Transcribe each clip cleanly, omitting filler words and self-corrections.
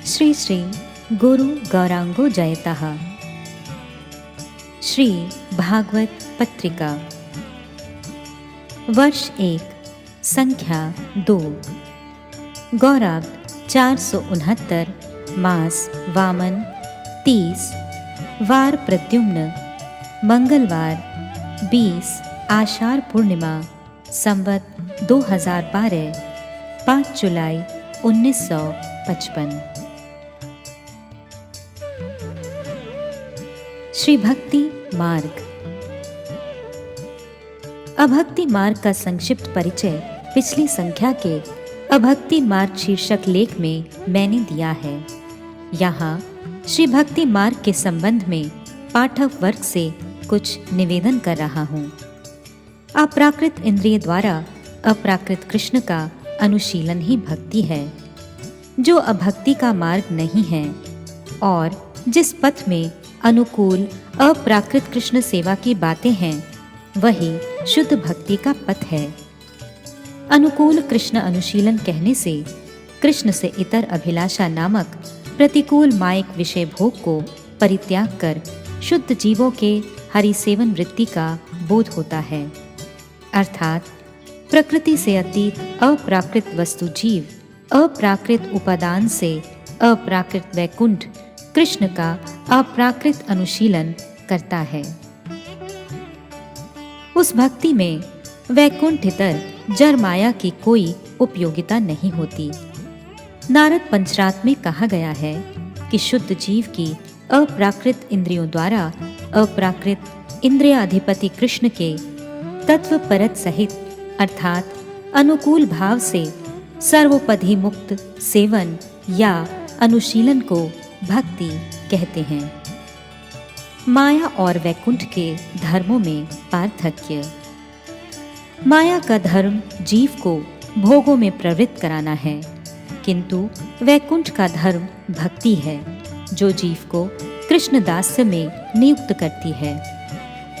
श्री श्री गुरु गौरांगो जयतः। श्री भागवत पत्रिका वर्ष 1 संख्या 2 गौराब्द 469 मास वामन 30 वार प्रद्युम्न मंगलवार 20 आषाढ़ पूर्णिमा संवत 2012 5 जुलाई 1955। श्री भक्ति मार्ग। अभक्ति मार्ग का संक्षिप्त परिचय पिछली संख्या के अभक्ति मार्ग शीर्षक लेख में मैंने दिया है। यहाँ श्री भक्ति मार्ग के संबंध में पाठक वर्ग से कुछ निवेदन कर रहा हूँ। अप्राकृत इंद्रिय द्वारा अप्राकृत कृष्ण का अनुशीलन ही भक्ति है, जो अभक्ति का मार्ग नहीं है और जिस पथ में अनुकूल अप्राकृत कृष्ण सेवा की बातें हैं वही शुद्ध भक्ति का पथ है। अनुकूल कृष्ण अनुशीलन कहने से कृष्ण से इतर अभिलाषा नामक प्रतिकूल मायिक विषय भोग को परित्याग कर शुद्ध जीवों के हरिसेवन वृत्ति का बोध होता है, अर्थात प्रकृति से अतीत अप्राकृत वस्तु जीव अप्राकृत उपादान से अप्राकृत वैकुंठ कृष्ण का अप्राकृत अनुशीलन करता है। उस भक्ति में वैकुंठितर जड़ माया की कोई उपयोगिता नहीं होती। नारद पंचरात में कहा गया है कि शुद्ध जीव की अप्राकृत इंद्रियों द्वारा अप्राकृत इंद्रियाधिपति कृष्ण के तत्व परत सहित अर्थात अनुकूल भाव से सर्वोपधि मुक्त सेवन या अनुशीलन को भक्ति कहते हैं। माया और वैकुंठ के धर्मों में पार्थक्य। माया का धर्म जीव को भोगों में प्रवृत्त कराना है, किंतु वैकुंठ का धर्म भक्ति है, जो जीव को कृष्ण दास्य में नियुक्त करती है।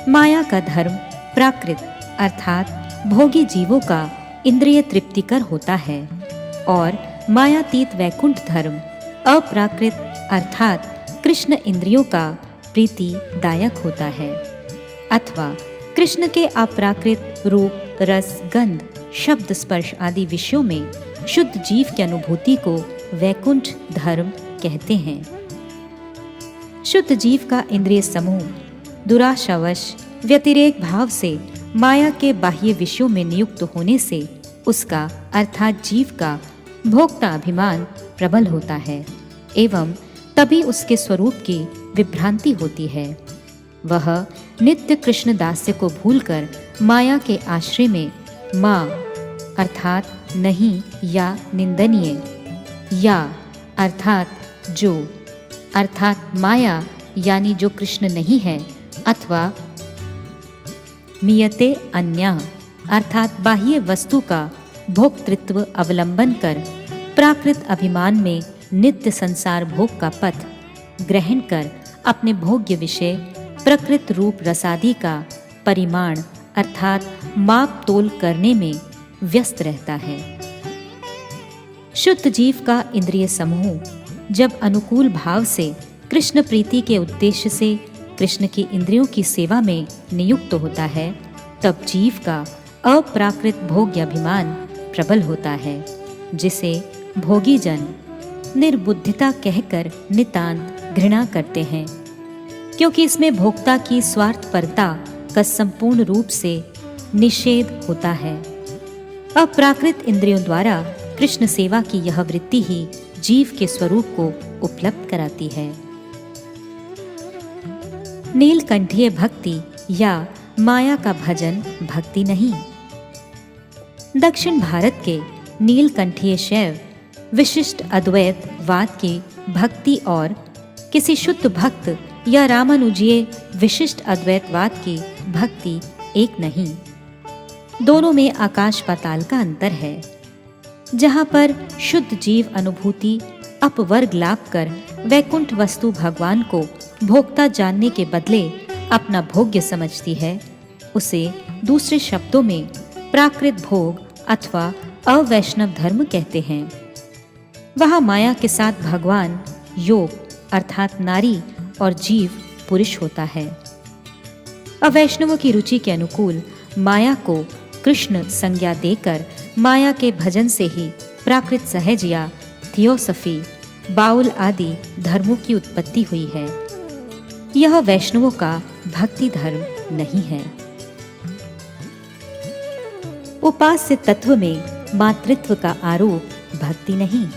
माया का धर्म प्राकृत अर्थात भोगी जीवों का इंद्रिय तृप्तिकर होता है और मायातीत वैकुंठ धर्म अप्राकृत अर्थात कृष्ण इंद्रियों का प्रीतिदायक होता है, अथवा कृष्ण के अप्राकृत रूप रस गंध शब्द स्पर्श आदि विषयों में शुद्ध जीव की अनुभूति को वैकुंठ धर्म कहते हैं। शुद्ध जीव का इंद्रिय समूह दुराशावश व्यतिरेक भाव से माया के बाह्य विषयों में नियुक्त होने से उसका अर्थात जीव का भोक्ता अभिमान प्रबल होता है एवं तभी उसके स्वरूप की विभ्रांति होती है। वह नित्य कृष्ण दास्य को भूलकर माया के आश्रय में माँ अर्थात नहीं या निंदनीय या अर्थात जो अर्थात माया यानी जो कृष्ण नहीं है अथवा मियते अन्या अर्थात बाह्य वस्तु का भोक्तृत्व अवलंबन कर प्राकृत अभिमान में नित्य संसार भोग का पथ ग्रहण कर अपने भोग्य विषय प्रकृत रूप रसादि का परिमाण अर्थात माप तोल करने में व्यस्त रहता है। शुद्ध जीव का इंद्रिय समूह जब अनुकूल भाव से कृष्ण प्रीति के उद्देश्य से कृष्ण की इंद्रियों की सेवा में नियुक्त होता है, तब जीव का अप्राकृत भोग्य अभिमान प्रबल होता है, जिसे भोगी जन निर्बुद्धिता कहकर नितांत घृणा करते हैं, क्योंकि इसमें भोक्ता की स्वार्थपरता का संपूर्ण रूप से निषेध होता है। अप्राकृत इंद्रियों द्वारा कृष्ण सेवा की यह वृत्ति ही जीव के स्वरूप को उपलब्ध कराती है। नीलकंठीय भक्ति या माया का भजन भक्ति नहीं। दक्षिण भारत के नीलकंठीय शैव विशिष्ट अद्वैत वाद की भक्ति और किसी शुद्ध भक्त या रामानुजीय विशिष्ट अद्वैतवाद की भक्ति एक नहीं। दोनों में आकाश पाताल का अंतर है। जहाँ पर शुद्ध जीव अनुभूति अपवर्ग लाभ कर वैकुंठ वस्तु भगवान को भोक्ता जानने के बदले अपना भोग्य समझती है, उसे दूसरे शब्दों में प्राकृत भोग अथवा अवैष्णव धर्म कहते हैं। वहाँ माया के साथ भगवान योग अर्थात नारी और जीव पुरुष होता है। अवैष्णवों की रुचि के अनुकूल माया को कृष्ण संज्ञा देकर माया के भजन से ही प्राकृत सहज या थियोसफी, बाउल आदि धर्मों की उत्पत्ति हुई है। यह वैष्णवों का भक्ति धर्म नहीं है। उपास्य तत्व में मातृत्व का आरोप भक्ति नहीं।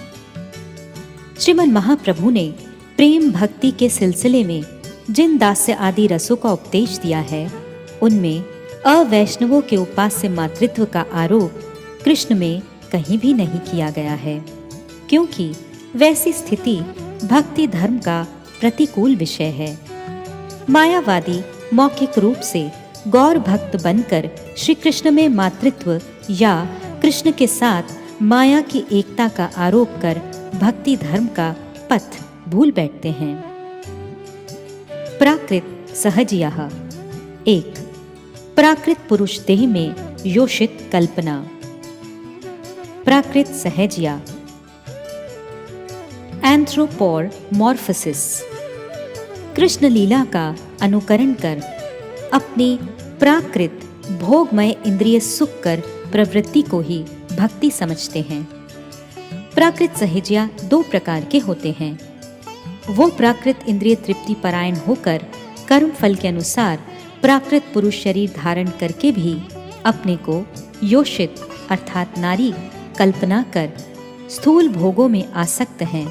श्रीमन महाप्रभु ने प्रेम भक्ति के सिलसिले में जिन दास्य आदि रसों का उपदेश दिया है, उनमें अवैष्णवों के उपास्य मातृत्व का आरोप कृष्ण में कहीं भी नहीं किया गया है, क्योंकि वैसी स्थिति भक्ति धर्म का प्रतिकूल विषय है। मायावादी मौखिक रूप से गौर भक्त बनकर श्री कृष्ण में मातृत्व या कृष्ण के साथ माया की एकता का आरोप कर भक्ति धर्म का पथ भूल बैठते हैं। प्राकृत सहजियः। 1. प्राकृत पुरुष देह में योषित कल्पना। प्राकृत सहजिया एंथ्रोपोमॉर्फोसिस। कृष्ण लीला का अनुकरण कर अपनी प्राकृत भोगमय इंद्रिय सुख कर प्रवृत्ति को ही भक्ति समझते हैं। प्राकृत सहजिया 2 प्रकार के होते हैं। वो प्राकृत इंद्रिय तृप्ति परायण होकर कर्म फल के अनुसार प्राकृत पुरुष शरीर धारण करके भी अपने को योषित अर्थात नारी कल्पना कर स्थूल भोगों में आसक्त हैं,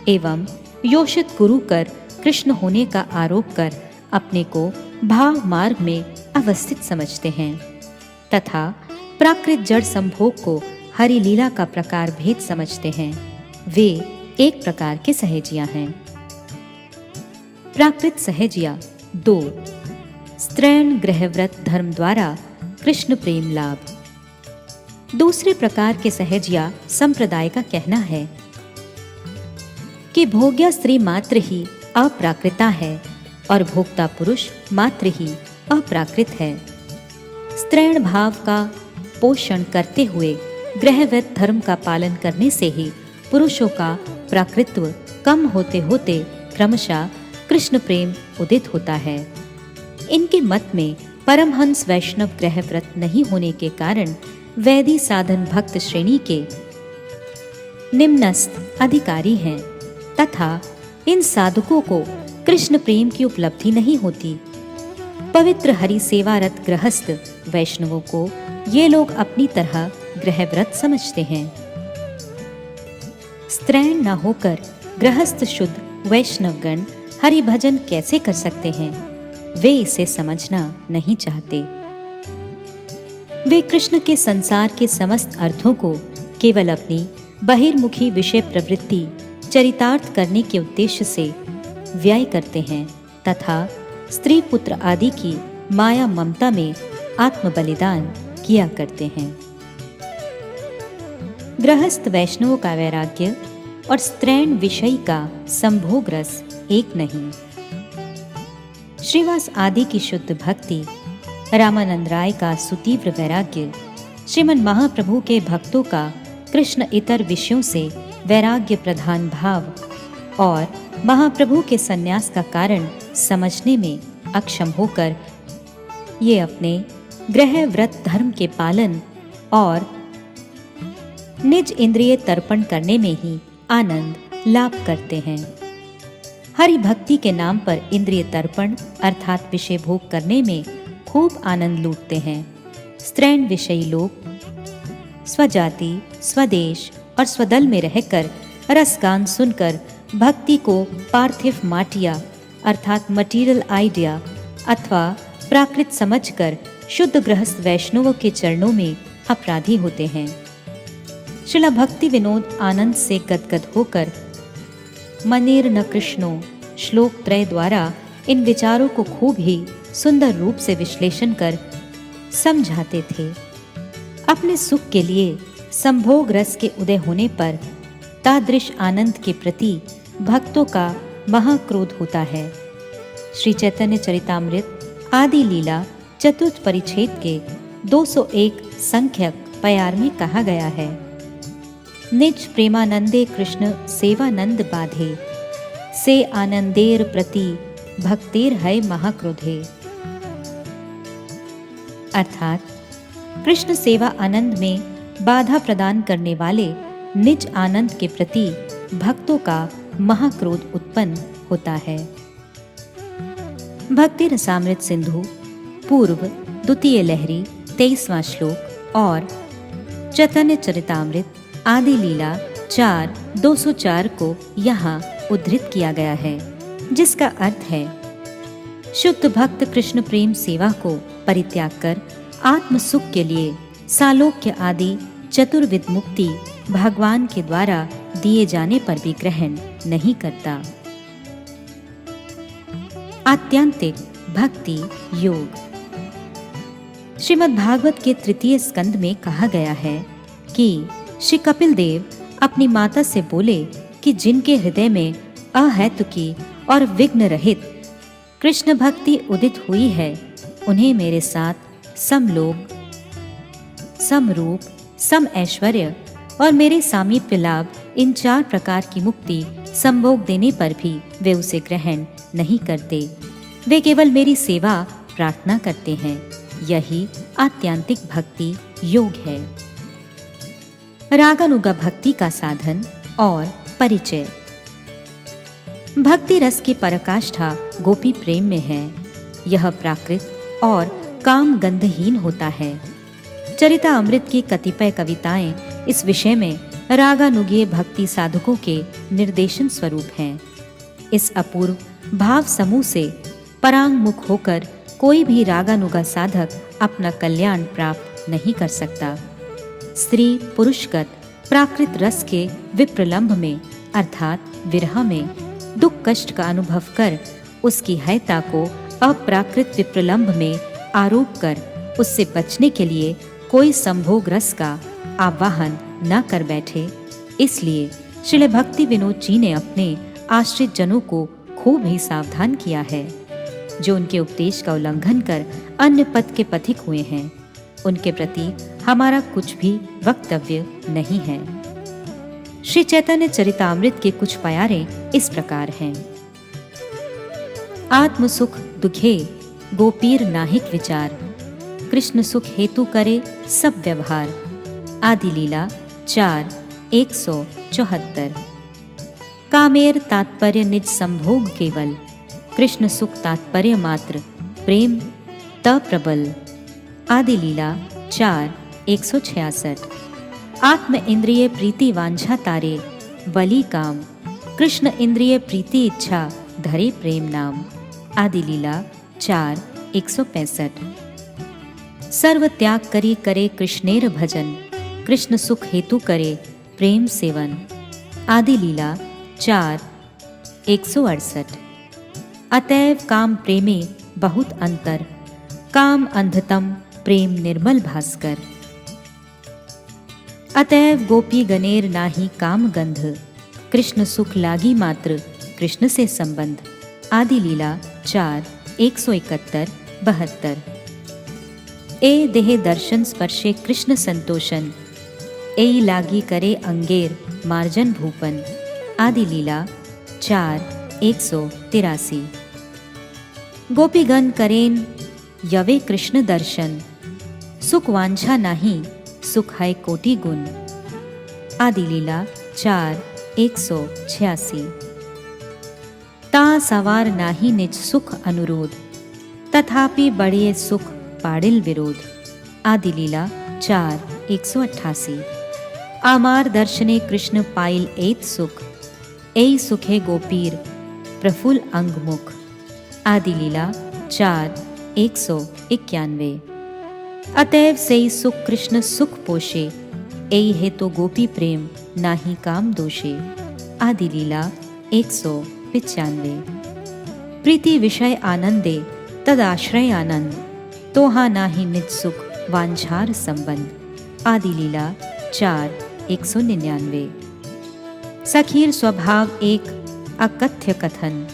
एवं योषित गुरु कर कृष्ण होने का आरोप कर अपने को भाव मार्ग में अवस्थित समझते हैं, तथा प्राकृत जड़ संभोग को हरि लीला का प्रकार भेद समझते हैं। वे एक प्रकार के सहजिया हैं। प्राकृत सहजिया 2. स्त्रैण गृहव्रत धर्म द्वारा कृष्ण प्रेम लाभ। दूसरे प्रकार के सहजिया संप्रदाय का कहना है कि भोग्या स्त्री मात्र ही अप्राकृता है और भोक्ता पुरुष मात्र ही अप्राकृत है। स्त्रैण भाव का पोषण करते हुए गृहव्रत धर्म का पालन करने से ही पुरुषों का प्राकृत्व कम होते होते क्रमशः कृष्ण प्रेम उदित होता है। इनके मत में परमहंस वैष्णव गृहव्रत नहीं होने के कारण वैदी साधन भक्त श्रेणी के निम्नस्थ अधिकारी हैं, तथा इन साधकों को कृष्ण प्रेम की उपलब्धि नहीं होती। पवित्र हरि सेवारत गृहस्थ वैष्णवों को ये लोग अपनी तरह गृहव्रत समझते हैं। स्त्रैण न होकर गृहस्थ शुद्ध वैष्णवगण हरि भजन कैसे कर सकते हैं, वे इसे समझना नहीं चाहते। वे कृष्ण के संसार के समस्त अर्थों को केवल अपनी बहिर्मुखी विषय प्रवृत्ति चरितार्थ करने के उद्देश्य से व्यय करते हैं, तथा स्त्री पुत्र आदि की माया ममता में आत्म बलिदान किया करते हैं। गृहस्थ वैष्णवों का वैराग्य और स्त्रैण विषयी का संभोग रस एक नहीं। श्रीवास आदि की शुद्ध भक्ति, रामानंद राय का सुतीव्र वैराग्य, श्रीमन महाप्रभु के भक्तों का कृष्ण इतर विषयों से वैराग्य प्रधान भाव और महाप्रभु के सन्यास का कारण समझने में अक्षम होकर ये अपने गृह व्रत धर्म के पालन और निज इंद्रिय तर्पण करने में ही आनंद लाभ करते हैं। हरि भक्ति के नाम पर इंद्रिय तर्पण अर्थात विषय भोग करने में खूब आनंद लूटते हैं। स्त्रैण विषयी लोग स्वजाति, स्वदेश और स्वदल में रहकर रसगान सुनकर भक्ति को पार्थिव माटिया अर्थात मटीरियल आइडिया अथवा प्राकृत समझकर शुद्ध गृहस्थ वैष्णवों के चरणों में अपराधी होते हैं। श्रीला भक्ति विनोद आनंद से गदगद होकर मनेर न कृष्णो श्लोक त्रय द्वारा इन विचारों को खूब ही सुंदर रूप से विश्लेषण कर समझाते थे। अपने सुख के लिए संभोग रस के उदय होने पर तादृश आनंद के प्रति भक्तों का महाक्रोध होता है। श्री चैतन्य चरितामृत आदि लीला चतुर्थ परिच्छेद के 201 संख्यक प्यार में कहा गया है, निज प्रेमानंदे कृष्ण सेवानंद बाधे, से आनंदेर प्रति भक्तेर है महाक्रोधे। अर्थात कृष्ण सेवा आनंद में बाधा प्रदान करने वाले निज आनंद के प्रति भक्तों का महाक्रोध उत्पन्न होता है। भक्ति रसामृत सिंधु पूर्व द्वितीय लहरी 23वां श्लोक और चैतन्य चरितामृत आदि लीला 4:204 को यहाँ उद्धृत किया गया है, जिसका अर्थ है शुद्ध भक्त कृष्ण प्रेम सेवा को परित्याग कर आत्म सुख के लिए सालोक्य आदि चतुर्विध मुक्ति भगवान के द्वारा दिए जाने पर भी ग्रहण नहीं करता। आत्यंतिक भक्ति योग। श्रीमद् भागवत के 3 स्कंद में कहा गया है कि श्री कपिल देव अपनी माता से बोले कि जिनके हृदय में अहैतुकी और विघ्न रहित कृष्ण भक्ति उदित हुई है, उन्हें मेरे साथ समलोक, समरूप, सम ऐश्वर्य और मेरे सामीप्य लाभ इन 4 प्रकार की मुक्ति संभोग देने पर भी वे उसे ग्रहण नहीं करते। वे केवल मेरी सेवा प्रार्थना करते हैं। यही आत्यंतिक भक्ति योग है। रागानुगा भक्ति का साधन और परिचय। भक्ति रस की पराकाष्ठा गोपी प्रेम में है। यह प्राकृत और काम गंधहीन होता है। चरिता अमृत की कतिपय कविताएं इस विषय में रागानुगीय भक्ति साधकों के निर्देशन स्वरूप हैं। इस अपूर्व भाव समूह से परांगमुख होकर कोई भी रागानुगा साधक अपना कल्याण प्राप्त नहीं कर सकता। स्त्री पुरुषगत प्राकृत रस के विप्रलंभ में अर्थात विरह में दुख कष्ट का अनुभव कर उसकी हैता को अप्राकृत विप्रलंभ में आरोप कर उससे बचने के लिए कोई संभोग रस का आवाहन न कर बैठे। इसलिए श्रील भक्ति विनोद जी ने अपने आश्रित जनों को खूब ही सावधान किया है। जो उनके उपदेश का उल्लंघन कर अन्य पथ के पथिक हुए हैं, उनके प्रति हमारा कुछ भी वक्तव्य नहीं है। श्री चैतन्य चरितामृत के कुछ प्यारे इस प्रकार हैं। आत्म सुख दुखे गोपीर नाहिक विचार, कृष्ण सुख हेतु करे सब व्यवहार। आदि लीला 4:174। कामेर तात्पर्य निज संभोग केवल, कृष्ण सुख तात्पर्य मात्र प्रेम त प्रबल। आदि लीला 4:166। आत्म इंद्रिय प्रीति वांछा तारे बलि काम, कृष्ण इंद्रिय प्रीति इच्छा धरे प्रेम नाम। आदि लीला 4:165। सर्व त्याग करी करे कृष्णेर भजन, कृष्ण सुख हेतु करे प्रेम सेवन। आदि लीला 4:168। अतएव काम प्रेमे बहुत अंतर, काम अंधतम प्रेम निर्मल भास्कर। अतएव गोपी गनेर नाही काम गंध, कृष्ण सुख लागी मात्र कृष्ण से संबंध। आदि लीला 4:171-72। ए देह दर्शन स्पर्शे कृष्ण संतोषन, एई लागी करे अंगेर मार्जन भूपन। आदि लीला 4:183। गोपीगण करेन यवे कृष्ण दर्शन, सुख वांछा नाही सुख है कोटि गुण। आदि लीला 4:186। ता सवार नाही निज सुख अनुरोध, तथापि बढ़िए सुख पाड़िल विरोध। आदि लीला 4:188। आमार दर्शने कृष्ण पाइल एत सुख, एई सुखे गोपीर प्रफुल्ल अंगमुख। आदि लीला 4:191। अतएव सेई सुख कृष्ण सुख पोषे, एई है तो गोपी प्रेम नाही काम दोषे। आदि लीला 195। प्रीति विषय आनंदे तद आश्रय आनंद, तोहा नाही निज सुख वांछार संबंध। आदि लीला 4:199। सखीर स्वभाव एक अकथ्य कथन,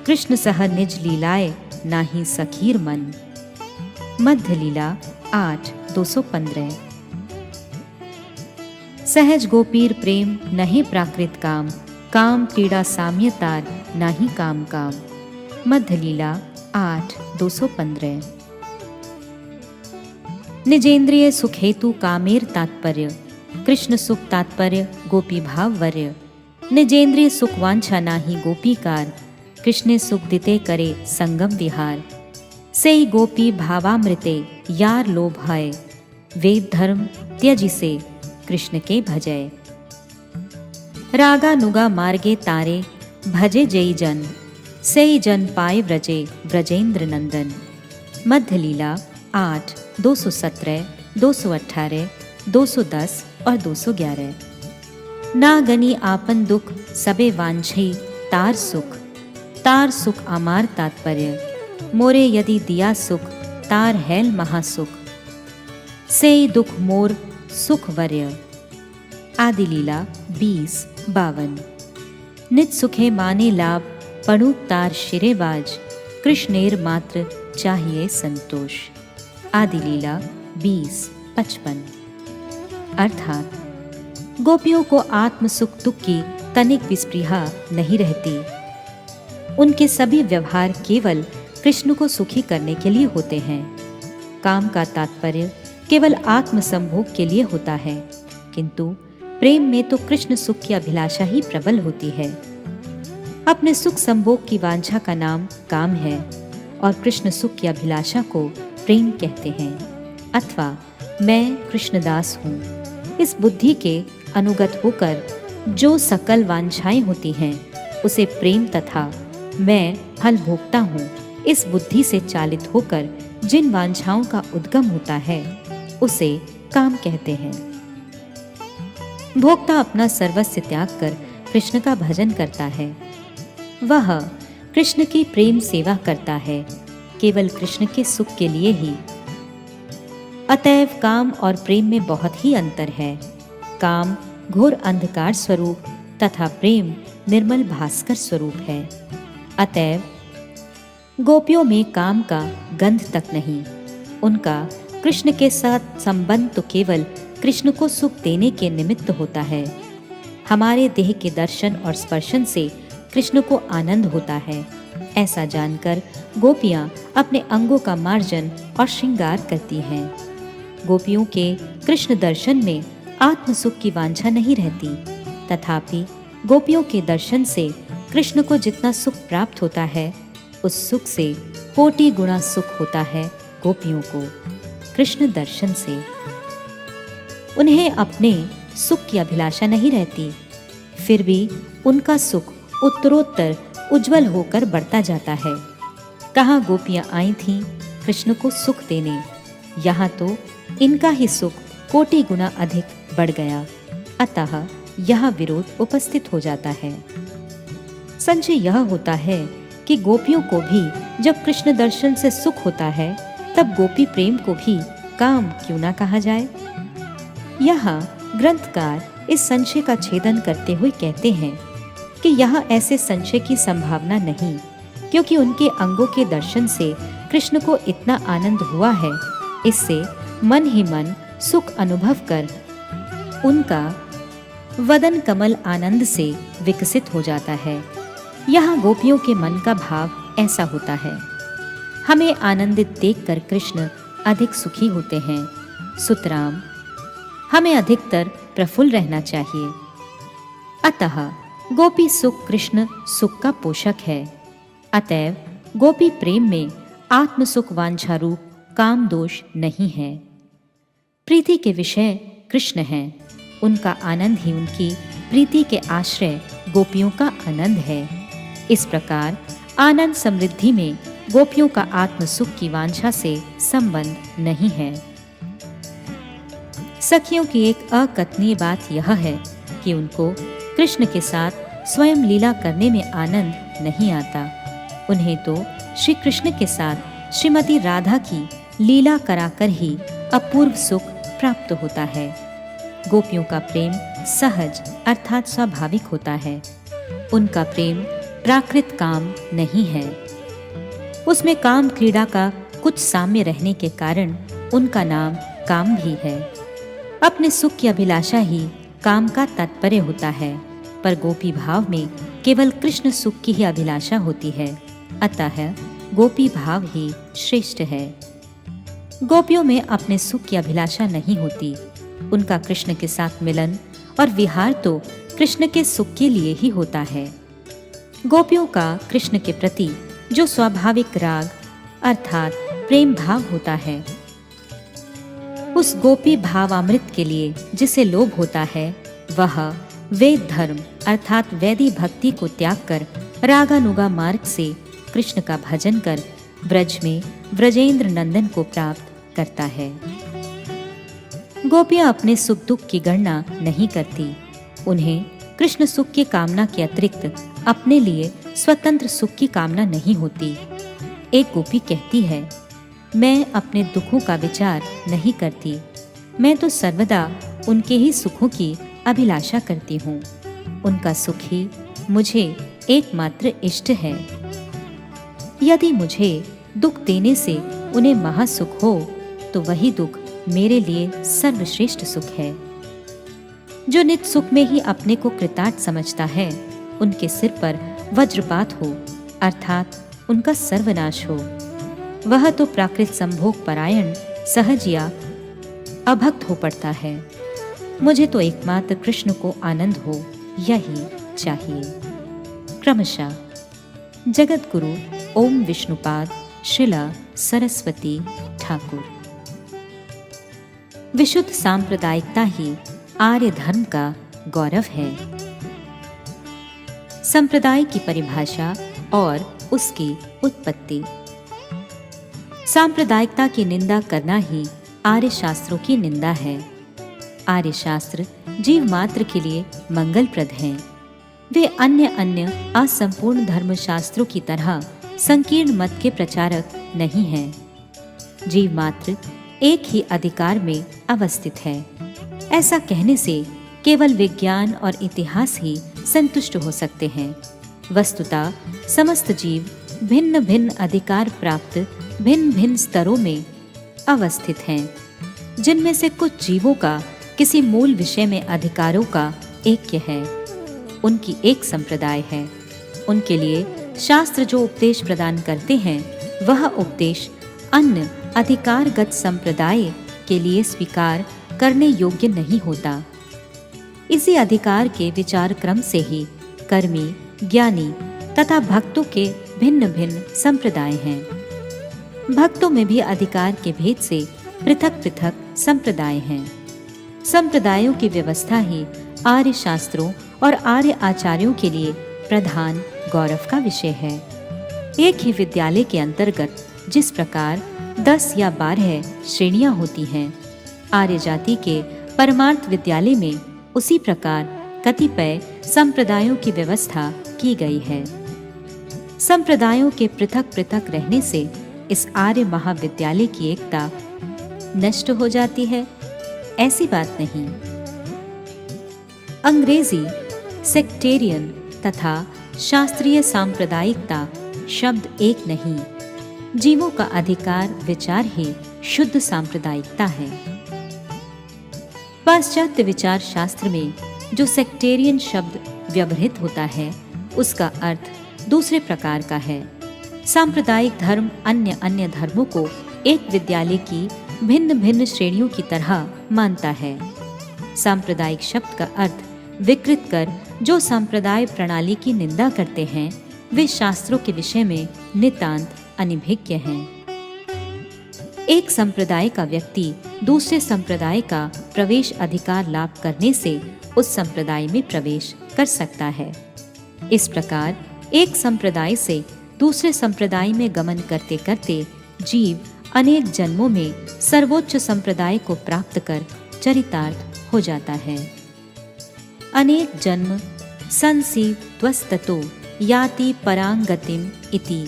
कृष्ण सह निज लीलाए नाही सखीर मन। मध्य लीला 8:215। सहज गोपीर प्रेम नहीं प्राकृत काम, काम क्रीड़ा साम्य तार नाही काम काम। मध्य लीला 8:215। निजेंद्रिय सुख हेतु कामेर तात्पर्य, कृष्ण सुख तात्पर्य गोपी भाव वर्य। निजेंद्रिय सुख वांछा नाही गोपीकार, कृष्ण सुख दिते करे संगम विहार। सेई गोपी भावामृते यार लोभ है, वेद धर्म त्यजिसे कृष्ण के भजय। रागा नुगा मार्गे तारे भजे जय जन, सेई जन पाए व्रजे ब्रजेंद्र नंदन। मध्य लीला 8:217, 218, 210 और 211। ना गनी आपन दुख सबे वांछे तार सुख, तार सुख आमार तात्पर्य। मोरे यदि दिया सुख तार हैल महासुख, सेई दुख मोर सुख वर्य। आदि लीला 20:52। नित सुखे माने लाभ पणु तार शिरेबाज, कृष्णेर मात्र चाहिए संतोष। आदि लीला 20:55। अर्थात गोपियों को आत्म सुख दुख की तनिक भी स्पृहा नहीं रहती। उनके सभी व्यवहार केवल कृष्ण को सुखी करने के लिए होते हैं। काम का तात्पर्य केवल आत्म संभोग के लिए होता है, किंतु प्रेम में तो कृष्ण सुख की अभिलाषा ही प्रबल होती है। अपने सुख संभोग की वांछा का नाम काम है और कृष्ण सुख की अभिलाषा को प्रेम कहते हैं, अथवा मैं कृष्णदास हूँ। इस बुद्धि के अनुगत होकर जो सकल वांछाएं होती हैं उसे प्रेम तथा मैं फल भोगता हूँ, इस बुद्धि से चालित होकर जिन वांछाओं का उद्गम होता है उसे काम कहते हैं। भोक्ता अपना सर्वस्व त्याग कर कृष्ण का भजन करता है। वह कृष्ण की प्रेम सेवा करता है, केवल कृष्ण के सुख के लिए ही। अतएव काम और प्रेम में बहुत ही अंतर है। काम घोर अंधकार स्वरूप तथा प्रेम निर्मल भास्कर स्वरूप है। अतएव गोपियों में काम का गंध तक नहीं। उनका कृष्ण के साथ संबंध तो केवल कृष्ण को सुख देने के निमित्त होता है। हमारे देह के दर्शन और स्पर्शन से कृष्ण को आनंद होता है, ऐसा जानकर गोपियां अपने अंगों का मार्जन और श्रृंगार करती हैं। गोपियों के कृष्ण दर्शन में आत्म सुख की वांछा नहीं रहती, तथापि गोपियों के दर्शन से कृष्ण को जितना सुख प्राप्त होता है उस सुख से कोटि गुणा सुख होता है गोपियों को कृष्ण दर्शन से। उन्हें अपने सुख की अभिलाषा नहीं रहती, फिर भी उनका सुख उत्तरोत्तर उज्जवल होकर बढ़ता जाता है। कहाँ गोपियां आई थीं कृष्ण को सुख देने, यहाँ तो इनका ही सुख कोटि गुना अधिक बढ़ गया, अतः यह विरोध उपस्थित हो जाता है। संशय यह होता है कि गोपियों को भी जब कृष्ण दर्शन से सुख होता है तब गोपी प्रेम को भी काम क्यों ना कहा जाए। यहाँ ग्रंथकार इस संशय का छेदन करते हुए कहते हैं कि यहाँ ऐसे संशय की संभावना नहीं, क्योंकि उनके अंगों के दर्शन से कृष्ण को इतना आनंद हुआ है, इससे मन ही मन सुख अनुभव कर उनका वदन कमल आनंद से विकसित हो जाता है। यहाँ गोपियों के मन का भाव ऐसा होता है। हमें आनंदित देखकर कृष्ण अधिक सुखी होते हैं। सुतराम, हमें अधिकतर प्रफुल्ल रहना चाहिए। अतः गोपी सुख कृष्ण सुख का पोषक है। अतएव गोपी प्रेम में आत्म सुख वांछा रूप काम दोष नहीं है। प्रीति के विषय कृष्ण हैं, उनका आनंद ही उनकी प्रीति के आश्रय गोपियों का आनंद है। इस प्रकार आनंद समृद्धि में गोपियों का आत्म सुख की वांछा से संबंध नहीं है। सखियों की एक अकथनीय बात यह है कि उनको कृष्ण के साथ स्वयं लीला करने में आनंद नहीं आता। उन्हें तो श्री कृष्ण के साथ श्रीमती राधा की लीला कराकर ही अपूर्व सुख प्राप्त होता है। गोपियों का प्रेम सहज अर्थात स्वाभाविक होता है। उनका प्रेम प्राकृत काम नहीं है। उसमें काम क्रीड़ा का कुछ साम्य रहने के कारण उनका नाम काम भी है। अपने सुख की अभिलाषा ही काम का तात्पर्य होता है, पर गोपी भाव में केवल कृष्ण सुख की ही अभिलाषा होती है। अतः गोपी भाव ही श्रेष्ठ है। गोपियों में अपने सुख की अभिलाषा नहीं होती। उनका कृष्ण के साथ मिलन और विहार तो कृष्ण के सुख के लिए ही होता है। गोपियों का कृष्ण के प्रति जो स्वाभाविक राग अर्थात प्रेम भाव होता है, उस गोपी भावामृत के लिए जिसे लोभ होता है, वह वेद धर्म अर्थात वैदिक भक्ति को त्याग कर रागानुगा मार्ग से कृष्ण का भजन कर ब्रज में ब्रजेंद्र नंदन को प्राप्त करता है। गोपियां अपने सुख दुख की गणना नहीं करती। उन्हें कृष्ण सुख की कामना के अतिरिक्त अपने लिए स्वतंत्र सुख की कामना नहीं होती। एक गोपी कहती है, मैं अपने दुखों का विचार नहीं करती, मैं तो सर्वदा उनके ही सुखों की अभिलाषा करती हूँ। उनका सुख ही मुझे एकमात्र इष्ट है। यदि मुझे दुख देने से उन्हें महासुख हो, तो वही दुख मेरे लिए सर्वश्रेष्ठ सुख है। जो नित्य सुख में ही अपने को कृतार्थ समझता है, उनके सिर पर वज्रपात हो अर्थात उनका सर्वनाश हो। वह तो प्राकृत संभोग परायण सहजिया अभक्त हो पड़ता है। मुझे तो एकमात्र कृष्ण को आनंद हो, यही चाहिए। क्रमशः जगत गुरु ओम विष्णुपाद शिला सरस्वती ठाकुर। विशुद्ध सांप्रदायिकता ही आर्य धर्म का गौरव है। संप्रदाय की परिभाषा और उसकी उत्पत्ति। सांप्रदायिकता की निंदा करना ही आर्य शास्त्रों की निंदा है। आर्य शास्त्र जीव मात्र के लिए मंगलप्रद हैं। वे अन्य असंपूर्ण धर्मशास्त्रों की तरह संकीर्ण मत के प्रचारक नहीं हैं। जीव मात्र एक ही अधिकार में अवस्थित है। ऐसा कहने से केवल विज्ञान और इतिहास ही संतुष्ट हो सकते हैं। वस्तुतः समस्त जीव भिन्न भिन्न अधिकार प्राप्त भिन्न भिन्न स्तरों में अवस्थित हैं, जिनमें से कुछ जीवों का किसी मूल विषय में अधिकारों का ऐक्य है। उनकी एक संप्रदाय है। उनके लिए शास्त्र जो उपदेश प्रदान करते हैं, वह उपदेश अन्य अधिकारगत संप्रदाय के लिए स्वीकार करने योग्य नहीं होता। इसी अधिकार के विचार क्रम से ही कर्मी, ज्ञानी तथा भक्तों के भिन्न भिन्न संप्रदाय हैं। भक्तों में भी अधिकार के भेद से पृथक पृथक संप्रदाय हैं। संप्रदायों की व्यवस्था ही आर्य शास्त्रों और आर्य आचार्यों के लिए प्रधान गौरव का विषय है। एक ही विद्यालय के अंतर्गत जिस प्रकार 10 या 12 श्रेणियां होती हैं, आर्य जाति के परमार्थ विद्यालय में उसी प्रकार कतिपय संप्रदायों की व्यवस्था की गई है। संप्रदायों के पृथक पृथक रहने से इस आर्य महाविद्यालय की एकता नष्ट हो जाती है, ऐसी बात नहीं। अंग्रेजी सेक्टेरियन तथा शास्त्रीय सांप्रदायिकता शब्द एक नहीं। जीवों का अधिकार विचार ही शुद्ध सांप्रदायिकता है। पाश्चात्य विचार शास्त्र में जो सेक्टेरियन शब्द व्यवहृत होता है, उसका अर्थ दूसरे प्रकार का है। सांप्रदायिक धर्म अन्य धर्मों को एक विद्यालय की भिन्न भिन्न श्रेणियों की तरह मानता है। सांप्रदायिक शब्द का अर्थ विकृत कर जो सांप्रदाय प्रणाली की निंदा करते हैं, वे शास्त्रों के विषय में नितांत अनभिज्ञ हैं। एक संप्रदाय का व्यक्ति दूसरे संप्रदाय का प्रवेश अधिकार लाभ करने से उस संप्रदाय में प्रवेश कर सकता है। इस प्रकार एक संप्रदाय से दूसरे संप्रदाय में गमन करते करते जीव अनेक जन्मों में सर्वोच्च संप्रदाय को प्राप्त कर चरितार्थ हो जाता है। अनेक जन्म संसिद्वस्ततो याति परांगतिम इति।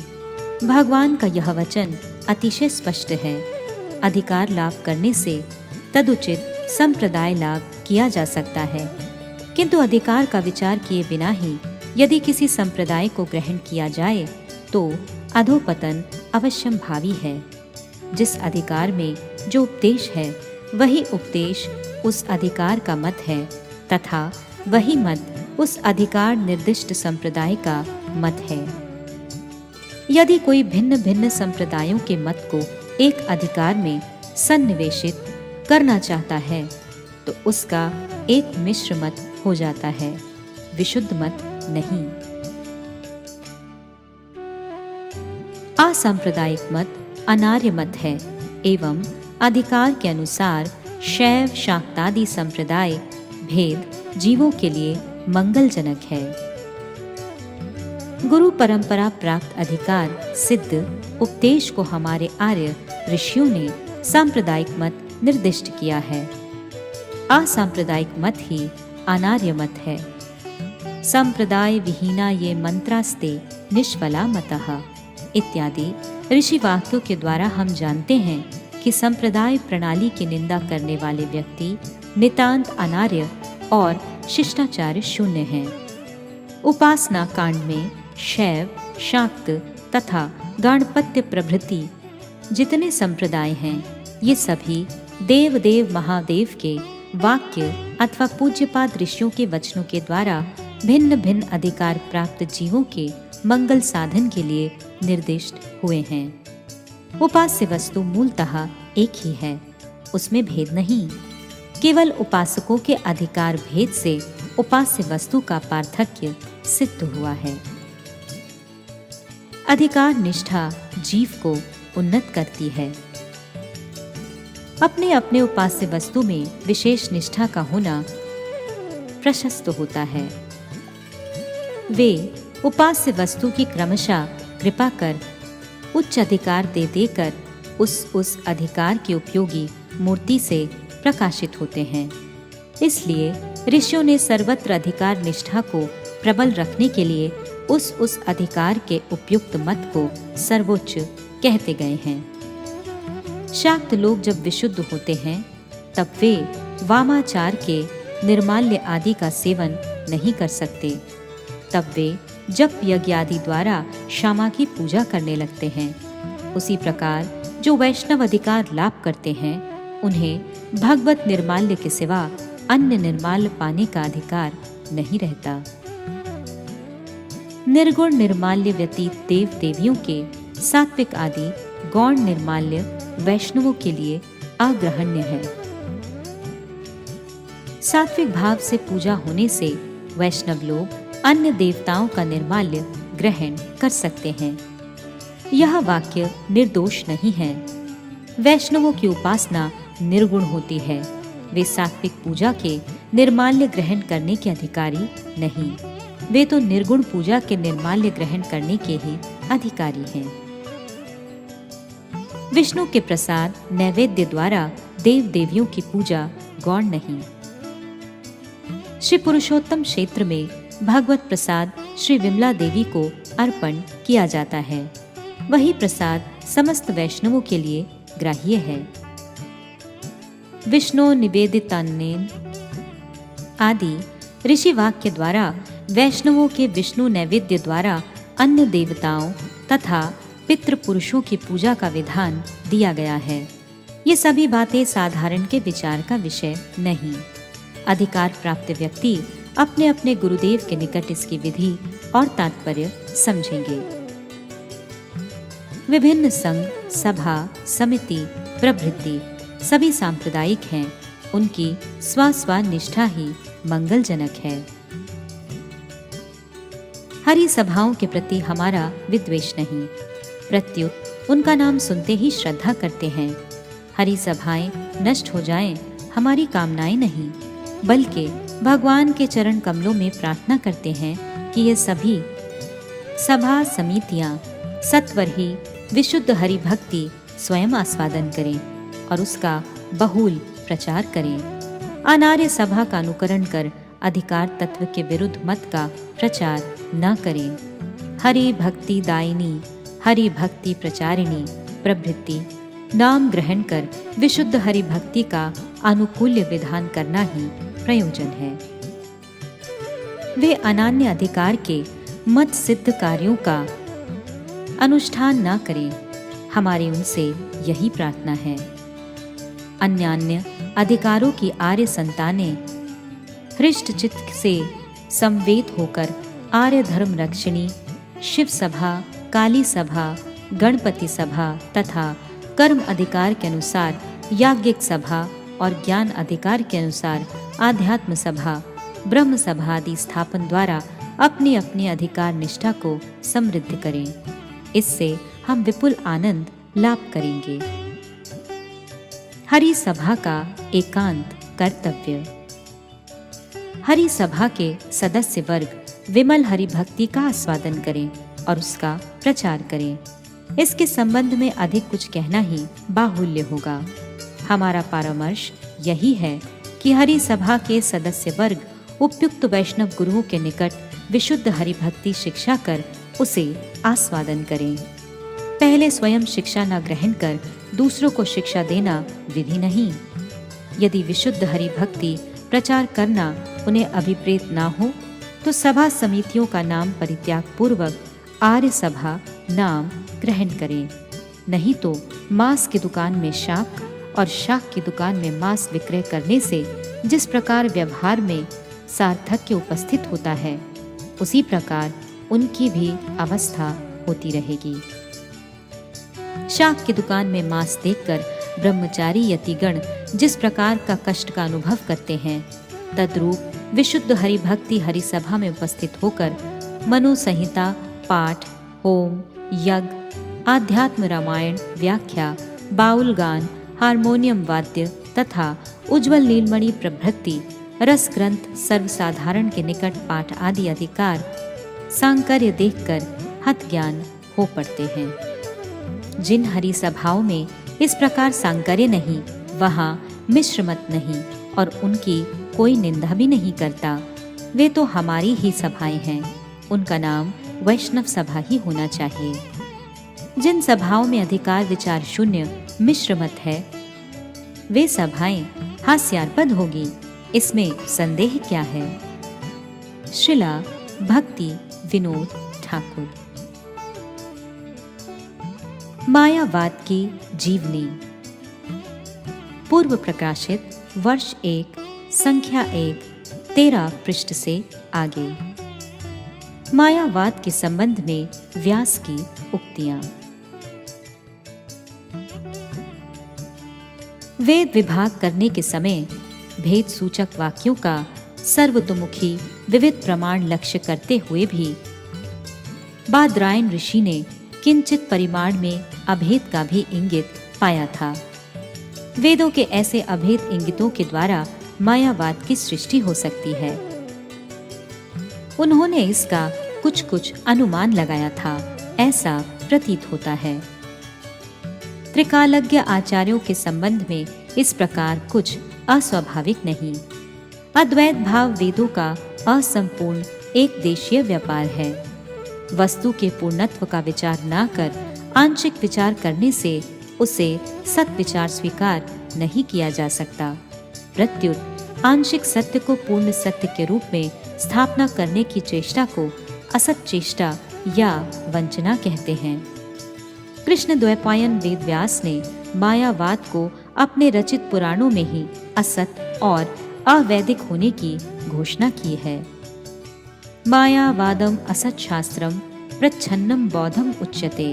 भगवान का यह वचन अतिशय स्पष्ट है। अधिकार लाभ करने से तदुचित संप्रदाय लाभ किया जा सकता है, किंतु अधिकार का विचार किए बिना ही यदि किसी संप्रदाय को ग्रहण किया जाए तो अधोपतन अवश्यम भावी है। जिस अधिकार में जो उपदेश है, वही उपदेश उस अधिकार का मत है तथा वही मत उस अधिकार निर्दिष्ट संप्रदाय का मत है। यदि कोई भिन्न भिन्न संप्रदायों के मत को एक अधिकार में सन्निवेशित करना चाहता है तो उसका एक मिश्र मत हो जाता है, विशुद्ध मत नहीं। असांप्रदायिक मत अनार्य मत है एवं अधिकार के अनुसार शैव शाक्तादि संप्रदाय भेद जीवों के लिए मंगलजनक है। गुरु परंपरा प्राप्त अधिकार सिद्ध उपदेश को हमारे आर्य ऋषियों ने सांप्रदायिक मत निर्दिष्ट किया है। असांप्रदायिक मत ही अनार्य मत है। संप्रदाय विहीना ये मंत्रास्ते निष्फला मतः इत्यादि ऋषि वाक्यों के द्वारा हम जानते हैं कि संप्रदाय प्रणाली की निंदा करने वाले व्यक्ति नितांत अनार्य और शिष्टाचार शून्य हैं। उपासना कांड में शैव, शाक्त तथा गाणपत्य प्रभृति जितने संप्रदाय हैं, ये सभी देव देव महादेव के वाक्य अथवा पूज्यपाद ऋषियों के वचनों के द्वारा भिन्न भिन्न अधिकार प्राप्त जीवों के मंगल साधन के लिए निर्दिष्ट हुए हैं। उपास्य वस्तु मूलतः एक ही है, उसमें भेद नहीं। केवल उपासकों के अधिकार भेद से उपास्य वस्तु का पार्थक्य सिद्ध हुआ है। अधिकार निष्ठा जीव को उन्नत करती है। अपने अपने उपास्य वस्तु में विशेष निष्ठा का होना प्रशस्त होता है। वे उपास्य वस्तु की क्रमशः कृपा कर उच्च अधिकार दे देकर उस अधिकार की उपयोगी मूर्ति से प्रकाशित होते हैं। इसलिए ऋषियों ने सर्वत्र अधिकार निष्ठा को प्रबल रखने के लिए उस अधिकार के उपयुक्त मत को सर्वोच्च कहते गए हैं। शाक्त लोग जब विशुद्ध होते हैं तब वे वामाचार के निर्माल्य आदि का सेवन नहीं कर सकते। तब वे जप यज्ञ आदि द्वारा श्यामा की पूजा करने लगते हैं। उसी प्रकार जो वैष्णव अधिकार लाभ करते हैं उन्हें भगवत निर्माल्य के सिवा अन्य निर्माल्य पाने का अधिकार नहीं रहता। निर्गुण निर्माल्य व्यतीत देव देवियों के सात्विक आदि गौण निर्माल्य वैष्णवों के लिए अग्रहण्य है। सात्विक भाव से पूजा होने से वैष्णव लोग अन्य देवताओं का निर्माल्य ग्रहण कर सकते हैं। यह वाक्य निर्दोष नहीं है। वैष्णवों की उपासना निर्गुण होती है। वे सात्विक पूजा के निर्माल्य ग्रहण करने के अधिकारी नहीं, वे तो निर्गुण पूजा के निर्माल्य ग्रहण करने के ही अधिकारी हैं। विष्णु के प्रसाद नैवेद्य द्वारा देव देवियों की पूजा गौण नहीं। श्री पुरुषोत्तम क्षेत्र में भगवत प्रसाद श्री विमला देवी को अर्पण किया जाता है। वही प्रसाद समस्त वैष्णवों के लिए ग्राह्य है। विष्णु निवेदितान्नेन आदि ऋषि वाक्य द्वारा वैष्णवों के विष्णु नैवेद्य द्वारा अन्य देवताओं तथा पितृ पुरुषों की पूजा का विधान दिया गया है। ये सभी बातें साधारण के विचार का विषय नहीं। अधिकार प्राप्त व्यक्ति अपने अपने गुरुदेव के निकट इसकी विधि और तात्पर्य समझेंगे। विभिन्न संघ, सभा, समिति, प्रभृति सभी सांप्रदायिक हैं। उनकी स्व निष्ठा ही मंगलजनक है। हरि सभाओं के प्रति हमारा विद्वेष नहीं, प्रत्युत उनका नाम सुनते ही श्रद्धा करते हैं। हरि सभाएं नष्ट हो जाएं, हमारी कामनाएं नहीं, बल्कि भगवान के चरण कमलों में प्रार्थना करते हैं कि ये सभी सभा समितियां सत्वर ही विशुद्ध हरि भक्ति स्वयं आस्वादन करें और उसका बहुल प्रचार करें। अनार्य सभा का अनुकरण कर अधिकार तत्व के विरुद्ध मत का प्रचार न करें। हरि भक्ति दायिनी, हरि भक्ति प्रचारिणी प्रभृति नाम ग्रहण कर विशुद्ध हरि भक्ति का अनुकूल्य विधान करना ही प्रयोजन है। वे अनान्य अधिकार के मत सिद्ध कार्यों का अनुष्ठान न करें, हमारी उनसे यही प्रार्थना है। अन्यान्य अधिकारों की आर्य संतानें हृष्ट चित्त से संवेद होकर आर्य धर्म रक्षिणी शिव सभा, काली सभा, गणपति सभा तथा कर्म अधिकार के अनुसार याज्ञिक सभा और ज्ञान अधिकार के अनुसार आध्यात्म सभा, ब्रह्म सभा आदि स्थापन द्वारा अपनी अपनी अधिकार निष्ठा को समृद्ध करें। इससे हम विपुल आनंद लाभ करेंगे। हरि सभा का एकांत कर्तव्य। हरि सभा के सदस्य वर्ग विमल हरि भक्ति का आस्वादन करें और उसका प्रचार करें। इसके संबंध में अधिक कुछ कहना ही बाहुल्य होगा। हमारा परामर्श यही है कि हरि सभा के सदस्य वर्ग उपयुक्त वैष्णव गुरुओं के निकट विशुद्ध हरि भक्ति शिक्षा कर उसे आस्वादन करें। पहले स्वयं शिक्षा न ग्रहण कर दूसरों को शिक्षा देना विधि नहीं। यदि विशुद्ध हरि भक्ति प्रचार करना उन्हें अभिप्रेत ना हो तो सभा समितियों का नाम परित्याग पूर्वक आर्य सभा नाम ग्रहण करें। नहीं तो मांस की दुकान में शाक और शाक की दुकान में मांस विक्रय करने से जिस प्रकार व्यवहार में सार्थक्य उपस्थित होता है, उसी प्रकार उनकी भी अवस्था होती रहेगी। शाक की दुकान में मांस देखकर ब्रह्मचारी यतिगण जिस प्रकार का कष्ट का अनुभव करते हैं, तद्रूप विशुद्ध हरि भक्ति हरि सभा में उपस्थित होकर मनोसंहिता, पाठ, होम, यज्ञ, आध्यात्म रामायण व्याख्या, बाउल गान, हारमोनियम वाद्य तथा उज्ज्वल नीलमणि प्रभृति रस ग्रंथ सर्वसाधारण के निकट पाठ आदि अधिकार सांकर्य देखकर हत ज्ञान हो पड़ते हैं। जिन हरि सभाओं में इस प्रकार सांकर्य नहीं, वहाँ मिश्र मत नहीं और उनकी कोई निंदा भी नहीं करता, वे तो हमारी ही सभाएं हैं। उनका नाम वैष्णव सभा ही होना चाहिए। जिन सभाओं में अधिकार विचार शून्य मिश्र मत है, वे सभाएं हास्यास्पद होगी, इसमें संदेह क्या है। श्रीला भक्ति विनोद ठाकुर। मायावाद की जीवनी। पूर्व प्रकाशित वर्ष 1 संख्या 1 13 पृष्ठ से आगे। मायावाद के संबंध में व्यास की उक्तियां। वेद विभाग करने के समय भेद सूचक वाक्यों का सर्वतोमुखी विविध प्रमाण लक्ष्य करते हुए भी बादरायण ऋषि ने किंचित परिमाण में अभेद का भी इंगित पाया था। वेदों के ऐसे अभेद इंगितों के द्वारा मायावाद की सृष्टि हो सकती है। उन्होंने इसका कुछ कुछ अनुमान लगाया था, ऐसा प्रतीत होता है। त्रिकालज्ञ आचार्यों के संबंध में इस प्रकार कुछ अस्वाभाविक नहीं। अद्वैत भाव वेदों का असंपूर्ण एक देशीय व्यापार है। वस्तु के पूर्णत्व का विचार न कर आंशिक विचार करने से उसे सत विचार स्वीकार नहीं किया जा सकता। प्रत्युत आंशिक सत्य को पूर्ण सत्य के रूप में स्थापना करने की चेष्टा को असत चेष्टा या वंचना कहते हैं। कृष्ण द्वैपायन वेद व्यास ने मायावाद को अपने रचित पुराणों में ही असत और अवैदिक होने की घोषणा की है। मायावादम असत शास्त्रम प्रच्छन्नम बौद्धम उच्यते।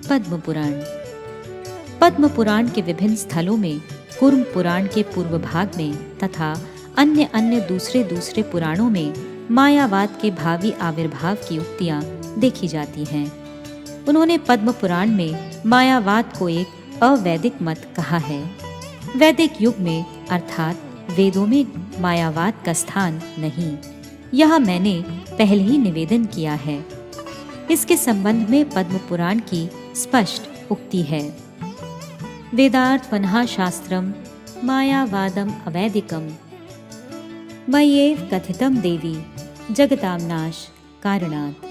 पद्म पुराण। पद्म पुराण के विभिन्न स्थलों में, कूर्म पुराण के पूर्व भाग में तथा अन्य दूसरे पुराणों में मायावाद के भावी आविर्भाव की उक्तियां देखी जाती हैं। उन्होंने पद्म पुराण में मायावाद को एक अवैदिक मत कहा है। वैदिक युग में अर्थात वेदों में मायावाद का स्थान नहीं, यह मैंने पहले ही निवेदन किया है। इसके संबंध में पद्म पुराण की स्पष्ट उक्ति है। वेदार्थ वनहा शास्त्रम मायावादम अवैदिकम मय्येव कथितम देवी जगताम नाश कारणात्।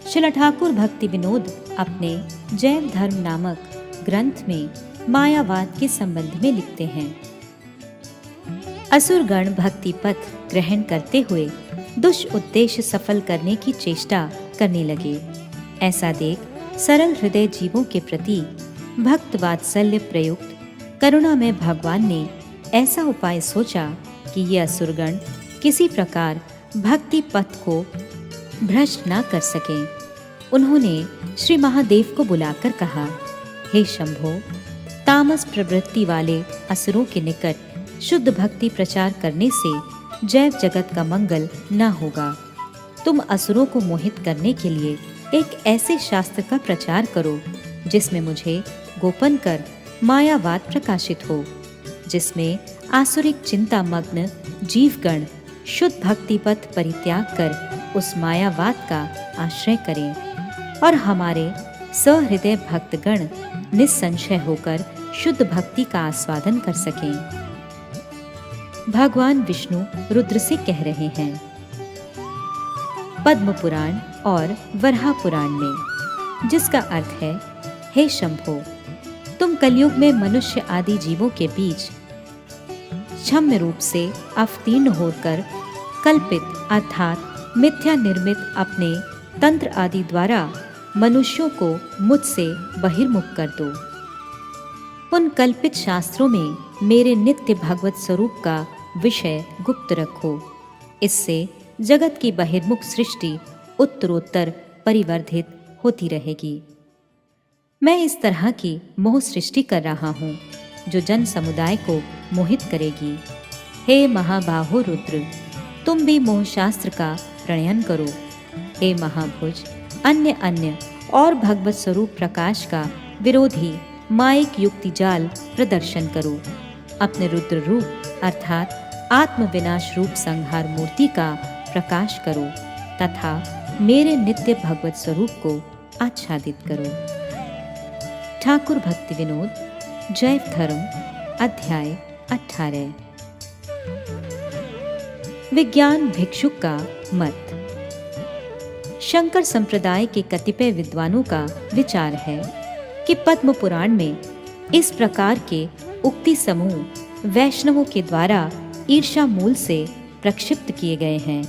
श्रील ठाकुर भक्ति विनोद अपने जैव धर्म नामक ग्रंथ में मायावाद के संबंध में लिखते हैं। असुरगण भक्ति पथ ग्रहण करते हुए दुष्उद्देश्य सफल करने की चेष्टा करने लगे। ऐसा देख सरल हृदय जीवों के प्रति भक्त वात्सल्य प्रयुक्त करुणा में भगवान ने ऐसा उपाय सोचा कि ये असुरगण किसी प्रकार भक्ति पथ को भ्रष्ट ना कर सकें। उन्होंने श्री महादेव को बुलाकर कहा, हे शंभो, तामस प्रवृत्ति वाले असुरों के निकट शुद्ध भक्ति प्रचार करने से जैव जगत का मंगल न होगा। तुम असुरों को मोहित करने के लिए एक ऐसे शास्त्र का प्रचार करो जिसमें मुझे गोपन कर मायावाद प्रकाशित हो, जिसमें आसुरिक चिंता मग्न जीवगण शुद्ध भक्ति पथ परित्याग कर उस मायावाद का आश्रय करें और हमारे सहृदय भक्तगण निस्संशय होकर शुद्ध भक्ति का आस्वादन कर सकें। भगवान विष्णु रुद्र से कह रहे हैं। पद्म पुराण और वराह पुराण में, जिसका अर्थ है, हे शंभो, तुम कलयुग में मनुष्य आदि जीवों के बीच क्षम्य रूप से अवतीर्ण होकर कल्पित अर्थात मिथ्या निर्मित अपने तंत्र आदि द्वारा मनुष्यों को मुझसे बहिर्मुख कर दो। उन कल्पित शास्त्रों में मेरे नित्य भगवत स्वरूप का विषय गुप्त रखो। इससे जगत की बहिर्मुख सृष्टि उत्तरोत्तर परिवर्धित होती रहेगी। मैं इस तरह की मोह सृष्टि कर रहा हूँ जो जन समुदाय को मोहित करेगी। हे महाबाहो रुद्र, तुम भी मोह शास्त्र का प्रणयन करो। हे महाभुज, अन्य और भगवत स्वरूप प्रकाश का विरोधी मायिक युक्ति जाल प्रदर्शन करो। अपने रुद्र रूप अर्थात आत्म विनाश रूप संहार मूर्ति का प्रकाश करो तथा मेरे नित्य भगवत स्वरूप को आच्छादित करो। ठाकुर भक्ति विनोद जैव धर्म अध्याय 18। विज्ञान भिक्षुक का मत। शंकर संप्रदाय के कतिपय विद्वानों का विचार है कि पद्म पुराण में इस प्रकार के उक्ति समूह वैष्णवों के द्वारा ईर्षा मूल से प्रक्षिप्त किए गए हैं,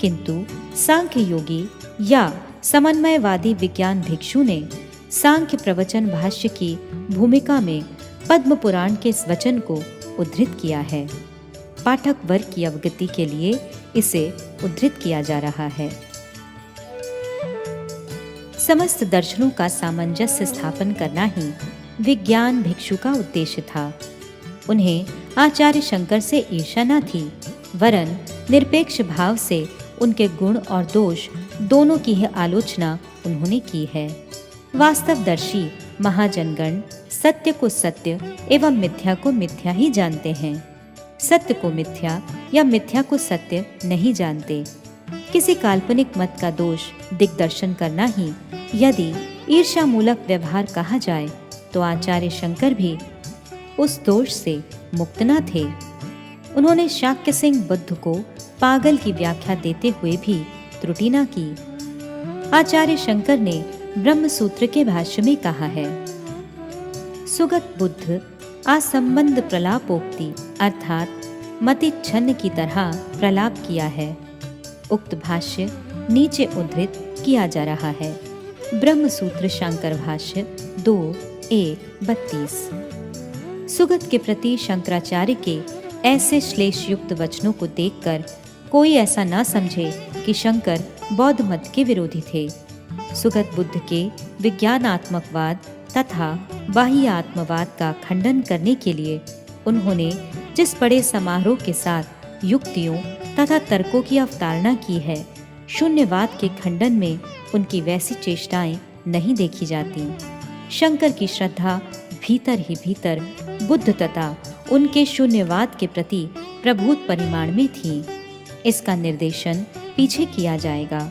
किंतु सांख्य योगी या समन्वयवादी विज्ञान भिक्षु ने सांख्य प्रवचन भाष्य की भूमिका में पद्म पुराण के इस वचन को उद्धृत किया है। पाठक वर्ग की अवगति के लिए इसे उद्धृत किया जा रहा है। समस्त दर्शनों का सामंजस्य स्थापन करना ही विज्ञान भिक्षु का उद्देश्य था। उन्हें आचार्य शंकर से ईर्ष्या न थी, वरन निरपेक्ष भाव से उनके गुण और दोष दोनों की ही आलोचना उन्होंने की है। वास्तवदर्शी महाजनगण सत्य को सत्य एवं मिथ्या को मिथ्या ही जानते हैं, सत्य को मिथ्या या मिथ्या को सत्य नहीं जानते। किसी काल्पनिक मत का दोष दिग्दर्शन करना ही यदि ईर्ष्या मूलक व्यवहार कहा जाए तो आचार्य शंकर भी उस दोष से मुक्त न थे। उन्होंने शाक्य सिंह बुद्ध को पागल की व्याख्या देते हुए भी त्रुटि न की। आचार्य शंकर ने ब्रह्म सूत्र के भाष्य में कहा है, सुगत बुद्ध असंबंध प्रलापोक्ति अर्थात मति छन्न की तरह प्रलाप किया है। उक्त भाष्य नीचे उद्धृत किया जा रहा है। ब्रह्म सूत्र शंकर भाष्य 2:1-32। सुगत के प्रति शंकराचार्य के ऐसे श्लेष युक्त वचनों को देखकर कोई ऐसा न समझे कि शंकर बौद्ध मत के विरोधी थे। सुगत बुद्ध के विज्ञानात्मकवाद तथा बाह्य आत्मवाद का खंडन करने के लिए उन्होंने जिस बड़े समारोह के साथ युक्तियों तथा तर्कों की अवतारणा की है, शून्यवाद के खंडन में उनकी वैसी चेष्टाएं नहीं देखी जाती। शंकर की श्रद्धा भीतर ही भीतर बुद्ध तथा उनके शून्यवाद के प्रति प्रभुत परिमाण में थी। इसका निर्देशन पीछे किया जाएगा।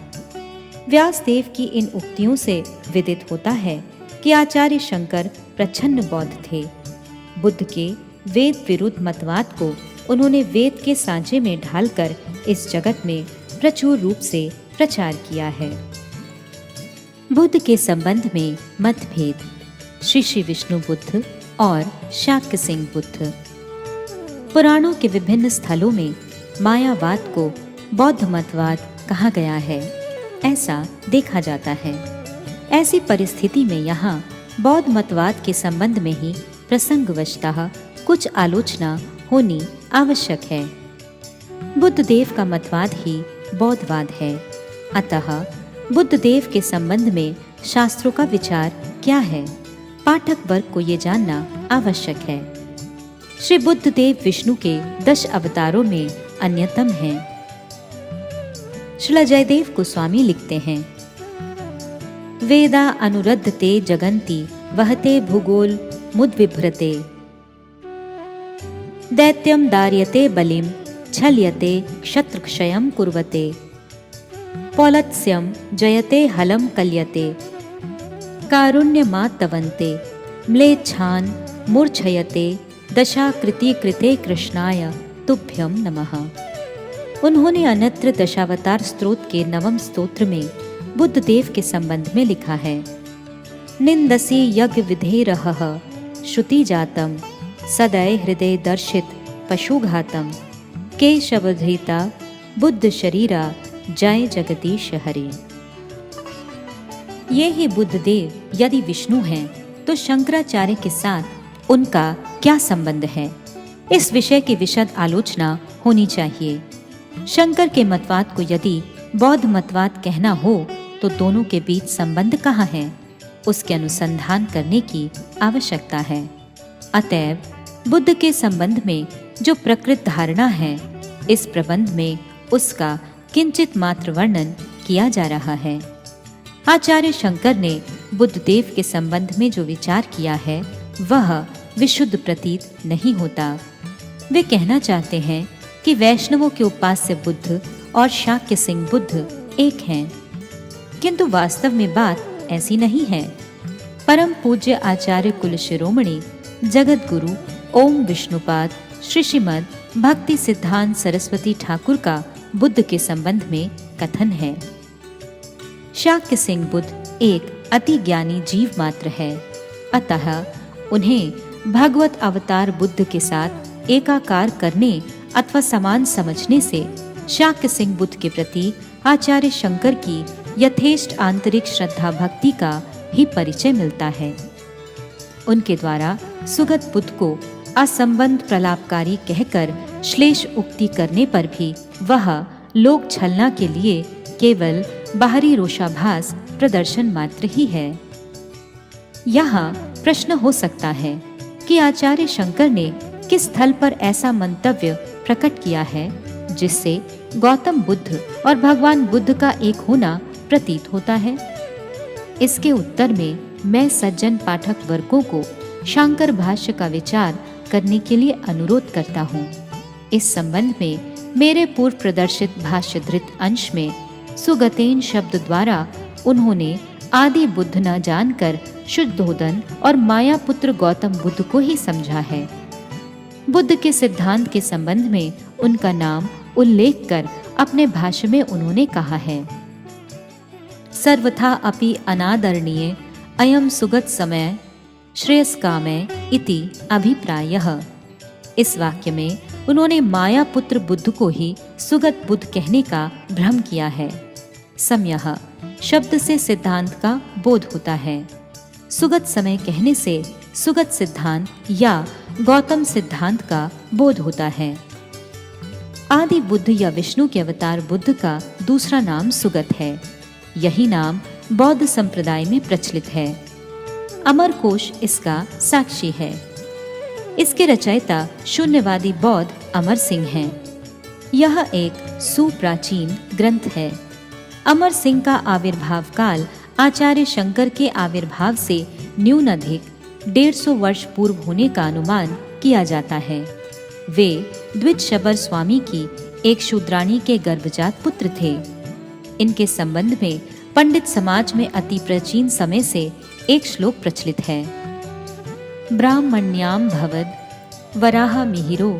व्यासदेव की इन उक्तियों से विदित होता है कि आचार्य शंकर प्रच्छन्न बौद्ध थे। बुद्ध के वेद विरुद्ध मतवाद को उन्होंने वेद के सांचे में ढालकर इस जगत में प्रचुर रूप से प्रचार किया है। बुद्ध के संबंध में मतभेद। श्री विष्णु बुद्ध और शाक्य सिंह बुद्ध। पुराणों के विभिन्न स्थलों में मायावाद को बौद्ध मतवाद कहा गया है, ऐसा देखा जाता है। ऐसी परिस्थिति में यहाँ बौद्ध मतवाद के संबंध में ही प्रसंगवशतः कुछ आलोचना होनी आवश्यक है। बुद्धदेव का मतवाद ही बौद्धवाद है। अतः बुद्धदेव के संबंध में शास्त्रों का विचार क्या है, पाठक वर्ग को ये जानना आवश्यक है। श्री बुद्धदेव विष्णु के 10 अवतारों में अन्यतम हैं। श्रील जयदेव गोस्वामी लिखते हैं, वेदा अनुरद्धते जगन्ति वहते भूगोल मुद्विभ्रते, दैत्यम दार्यते बलिम छल्यते क्षत्रक्षयं कुर्वते, पौलत्स्यं जयते हलं कल्यते, कारुण्यमात्तवन्ते म्लेच्छान् मूर्छयते दशाकृति कृते कृष्णाय तुभ्यं नमः। उन्होंने अन्यत्र दशावतार स्तोत्र के 9वें स्तोत्र में बुद्धदेव के संबंध में लिखा है, निंदसी यज्ञ विधेरहः श्रुति जातम सदय हृदय दर्शित पशुघातम, केशवधृता बुद्ध शरीरा जय जगदीश हरे। ये ही बुद्धदेव यदि विष्णु हैं तो शंकराचार्य के साथ उनका क्या संबंध है, इस विषय की विशद आलोचना होनी चाहिए। शंकर के मतवाद को यदि बौद्ध मतवाद कहना हो तो दोनों के बीच संबंध कहाँ है, उसके अनुसंधान करने की आवश्यकता है। अतएव बुद्ध के संबंध में जो प्रकृत धारणा है, इस प्रबंध में उसका किंचित मात्र वर्णन किया जा रहा है। आचार्य शंकर ने बुद्धदेव के संबंध में जो विचार किया है वह विशुद्ध प्रतीत नहीं होता। वे कहना चाहते हैं कि वैष्णवों के उपास्य बुद्ध और शाक्य सिंह बुद्ध एक हैं, किंतु वास्तव में बात ऐसी नहीं है। परम पूज्य आचार्य कुल शिरोमणि जगत गुरु ओम विष्णुपाद श्री श्रीमद भक्ति सिद्धांत सरस्वती ठाकुर का बुद्ध के संबंध में कथन है, शाक्य सिंह बुद्ध एक अति ज्ञानी जीव मात्र है, अतः उन्हें भगवत अवतार बुद्ध के साथ एकाकार करने अथवा समान समझने से शाक्य सिंह बुद्ध के प्रति आचार्य शंकर की यथेष्ट आंतरिक श्रद्धा भक्ति का ही परिचय मिलता है। उनके द्वारा सुगत बुद्ध को असंबंध प्रलापकारी कहकर श्लेष उक्ति करने पर भी वह लोक छलना के लिए केवल बाहरी रोषाभास प्रदर्शन मात्र ही है। यहाँ प्रश्न हो सकता है कि आचार्य शंकर ने किस स्थल पर ऐसा मंतव्य प्रकट किया है जिससे गौतम बुद्ध और भगवान बुद्ध का एक होना प्रतीत होता है। इसके उत्तर में मैं सज्जन पाठक वर्गों को शांकर भाष्य का विचार करने के लिए अनुरोध करता हूँ। इस संबंध में मेरे पूर्व प्रदर्शित भाष्य धृत अंश में सुगतेन शब्द द्वारा उन्होंने आदि बुद्ध न जानकर शुद्धोदन और माया पुत्र गौतम बुद्ध को ही समझा है। बुद्ध के सिद्धांत के संबंध में उनका नाम उल्लेख कर अपने भाष्य में उन्होंने कहा है, सर्वथा अपि अनादरणीय अयम सुगत समय श्रेयस्कामय इति अभिप्रायः। इस वाक्य में उन्होंने माया पुत्र बुद्ध को ही सुगत बुद्ध कहने का भ्रम किया है। समयः शब्द से सिद्धांत का बोध होता है। सुगत समय कहने से सुगत सिद्धांत या गौतम सिद्धांत का बोध होता है। आदि बुद्ध या विष्णु के अवतार बुद्ध का दूसरा नाम सुगत है। यही नाम बौद्ध संप्रदाय में प्रचलित है। अमरकोश इसका साक्षी है। इसके रचयिता शून्यवादी बौद्ध अमर सिंह हैं। यह एक सुप्राचीन ग्रंथ है। अमर सिंह का आविर्भाव काल आचार्य शंकर के आविर्भाव से न्यूनाधिक 150 वर्ष पूर्व होने का अनुमान किया जाता है। वे द्विजशबर स्वामी की एक शूद्राणी के गर्भजात पुत्र थे। इनके संबंध में पंडित समाज में अति प्राचीन समय से एक श्लोक प्रचलित है, ब्राह्मण्याम भवद वराह मिहिरो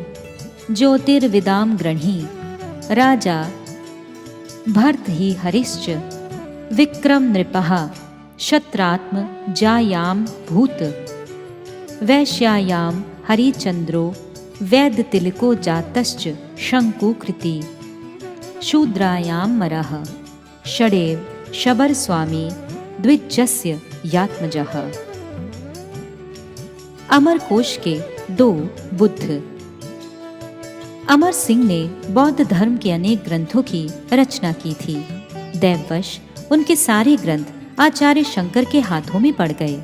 ज्योतिर्विदाम गृणी राजा भर्त ही हरिश्च विक्रम नृपः शत्रात्म जायाम भूत वैश्यायाम हरिचंद्रो वैद तिलको जातश्च शंकुकृति शूद्रायाम मरः षडेव शबर स्वामी द्विजस्य यात्मजः। अमरकोश के 2 बुद्ध। अमर सिंह ने बौद्ध धर्म के अनेक ग्रंथों की रचना की थी। दैववश उनके सारे ग्रंथ आचार्य शंकर के हाथों में पड़ गए।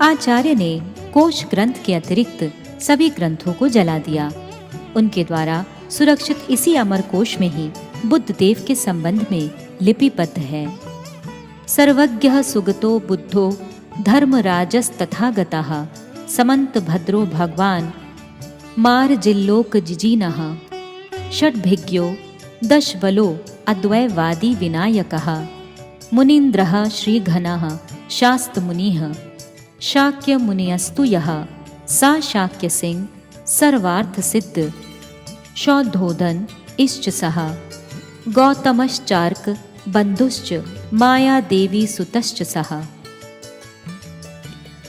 आचार्य ने कोश ग्रंथ के अतिरिक्त सभी ग्रंथों को जला दिया। उनके द्वारा सुरक्षित इसी अमर कोश में ही बुद्ध देव के संबंध में लिपिबद्ध है। सर्वज्ञः सुगतो बुद्धो धर्मराजस्तथागतः समंत भद्रो भगवान मार्जिल्लोक जिजीनः षड्भिज्ञो दशबलो अद्वैवादी विनायकः मुनीन्द्रः श्रीघनः शास्तमुनिः शाक्य मुनियस्तु यः सा शाक्य सिंह सर्वार्थ सिद्ध शौद्धोदन इश्च सह गौतमश्चार्क बंधुश्च माया देवी सुतश्च सह।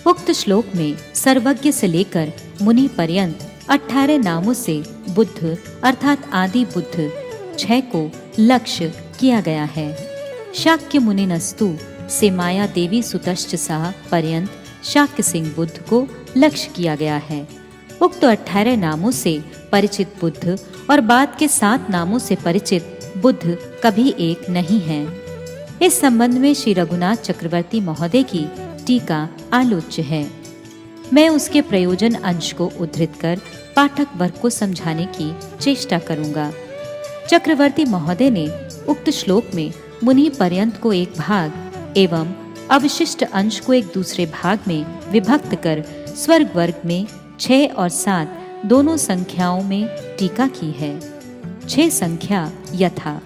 उक्त श्लोक में सर्वज्ञ से लेकर मुनि पर्यंत 18 नामों से बुद्ध अर्थात आदि बुद्ध 6 को लक्ष्य किया गया है। शाक्य मुनिनस्तु से माया देवी सुतश्च सह पर्यंत शाक्य सिंह बुद्ध को लक्ष्य किया गया है। उक्त 18 नामों से परिचित बुद्ध और बाद के 7 नामों से परिचित बुद्ध कभी एक नहीं है। इस संबंध में श्री रघुनाथ चक्रवर्ती महोदय की टीका आलोच्य है। मैं उसके प्रयोजन अंश को उद्धृत कर पाठक वर्ग को समझाने की चेष्टा करूंगा। चक्रवर्ती महोदय ने उक्त श्लोक में मुनि पर्यंत को एक भाग एवं अवशिष्ट अंश को एक दूसरे भाग में विभक्त कर स्वर्ग वर्ग में 6 और 7 दोनों संख्याओं में टीका की है। 6 संख्या यथा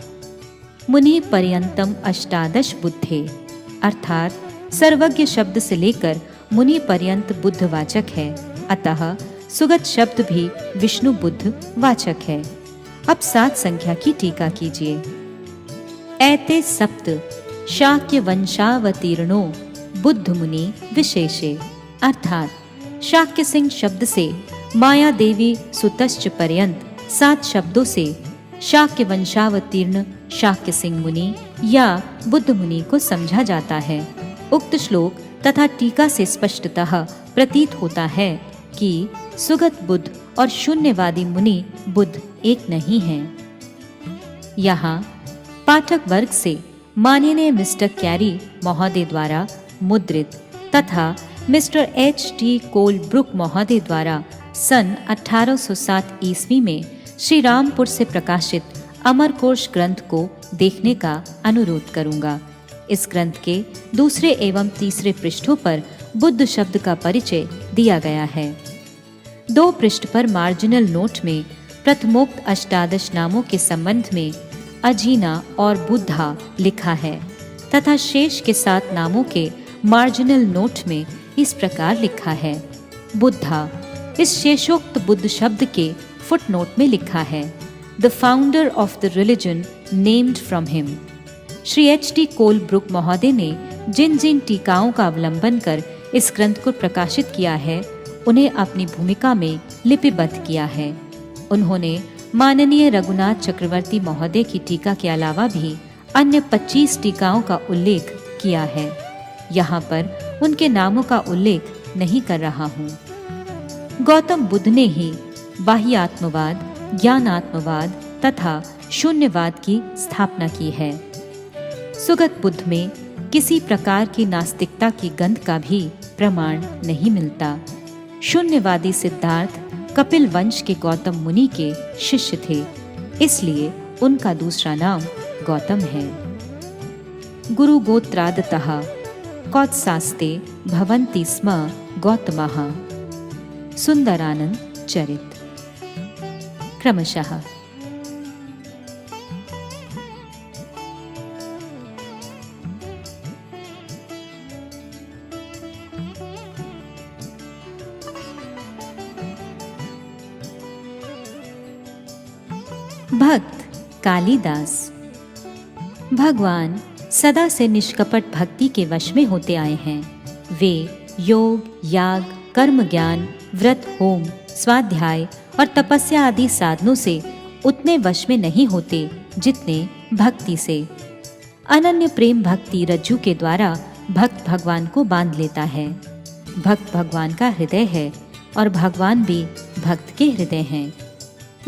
मुनि पर्यंतम अष्टादश बुद्धे अर्थात सर्वज्ञ शब्द से लेकर मुनि पर्यंत बुद्ध वाचक है, अतः सुगत शब्द भी विष्णु बुद्ध वाचक है। अब 7 संख्या की टीका कीजिए। एते सप्त शाक्य वंशावतीर्णो बुद्ध मुनि विशेषे अर्थात शाक्य सिंह शब्द से माया देवी सुतश्च पर्यंत 7 शब्दों से शाक्य वंशावतीर्ण शाक्य सिंह मुनि या बुद्ध मुनि को समझा जाता है। उक्त श्लोक तथा टीका से स्पष्टतः प्रतीत होता है कि सुगत बुद्ध और शून्यवादी मुनि बुद्ध एक नहीं हैं। यहाँ पाठक वर्ग से माननीय मिस्टर कैरी महोदय द्वारा मुद्रित तथा मिस्टर H.T. कोलब्रुक महोदय द्वारा सन 1807 ईस्वी में श्री रामपुर से प्रकाशित अमरकोश ग्रंथ को देखने का अनुरोध करूंगा। इस ग्रंथ के दूसरे एवं तीसरे पृष्ठों पर बुद्ध शब्द का परिचय दिया गया है। 2 पृष्ठ पर मार्जिनल नोट में प्रथमोक्त अष्टादश नामों के संबंध में अजीना और बुद्धा लिखा है तथा शेष के 7 नामों के मार्जिनल नोट में इस प्रकार लिखा है। बुद्धा इस शेषोक्त बुद्ध शब्द के फुटनोट में लिखा है the founder of the religion named from him. Shri H.T. Colebrook महोदय ने जिन जिन टीकाओं का अवलंबन कर इस ग्रंथ को प्रकाशित किया है उन्हें अपनी भूमिका में लिपिबद्ध किया है। उन्होंने माननीय रघुनाथ चक्रवर्ती महोदय की टीका के अलावा भी अन्य 25 टीकाओं का उल्लेख किया है। यहाँ पर उनके नामों का उल्लेख नहीं कर रहा हूँ। गौतम बुद्ध ने ही बाह्यात्मवाद, ज्ञानात्मवाद तथा शून्यवाद की स्थापना की है। सुगत बुद्ध में किसी प्रकार की नास्तिकता की गंध का भी प्रमाण नहीं मिलता। शून्यवादी सिद्धार्थ कपिल वंश के गौतम मुनि के शिष्य थे, इसलिए उनका दूसरा नाम गौतम है। गुरु गोत्रादतः कौत्सास्ते भवन्ति स्म गौतमः। सुंदरानंद चरित। क्रमशः भक्त कालिदास। भगवान सदा से निष्कपट भक्ति के वश में होते आए हैं। वे योग, याग, कर्म, ज्ञान, व्रत, होम, स्वाध्याय और तपस्या आदि साधनों से उतने वश में नहीं होते जितने भक्ति से। अनन्य प्रेम भक्ति रज्जु के द्वारा भक्त भगवान को बांध लेता है। भक्त भगवान का हृदय है और भगवान भी भक्त के हृदय हैं।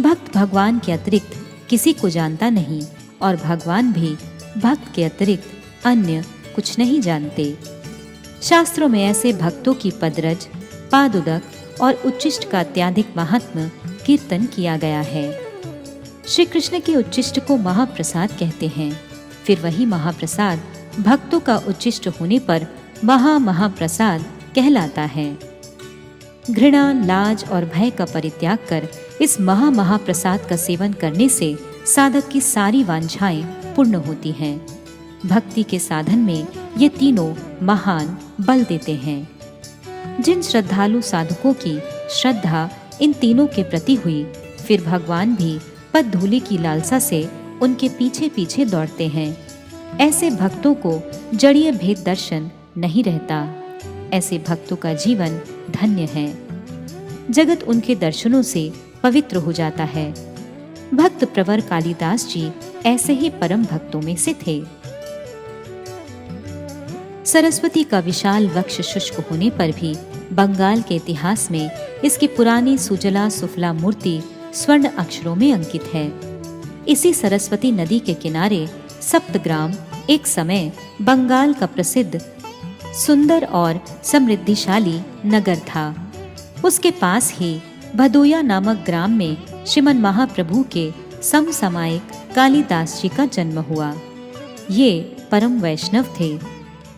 भक्त भगवान के अतिरिक्त किसी को जानता नहीं और भगवान भी भक्त के अतिरिक्त अन्य कुछ नहीं जानते। शास्त्रों में ऐसे भक्तों की पदरज, पादुदक और उच्चिष्ट का अत्यधिक महात्म्य कीर्तन किया गया है। श्री कृष्ण के उच्चिष्ट को महाप्रसाद कहते हैं। फिर वही महाप्रसाद भक्तों का उच्चिष्ट होने पर महाप्रसाद कहलाता है। घृणा, लाज और भय का परित्याग कर इस महाप्रसाद का सेवन करने से साधक की सारी वांछाएं पूर्ण होती हैं। भक्ति के साधन में ये तीनों महान बल देते हैं। जिन श्रद्धालु साधकों की श्रद्धा इन तीनों के प्रति हुई, फिर भगवान भी पद धूलि की लालसा से उनके पीछे पीछे दौड़ते हैं। ऐसे भक्तों को जड़ीय भेद दर्शन नहीं रहता। ऐसे भक्तों का जीवन धन्य है। जगत उनके दर्शनों से पवित्र हो जाता है। भक्त प्रवर कालिदास जी ऐसे ही परम भक्तों में से थे। सरस्वती का विशाल वक्ष शुष्क होने पर भी बंगाल के इतिहास में इसकी पुरानी सुजला सुफला मूर्ति स्वर्ण अक्षरों में अंकित है। इसी सरस्वती नदी के किनारे सप्तग्राम एक समय बंगाल का प्रसिद्ध, सुंदर और समृद्धिशाली नगर था। उसके पास ही भदोया नामक ग्राम में श्रीमन महाप्रभु के समसामयिक कालिदास जी का जन्म हुआ। ये परम वैष्णव थे।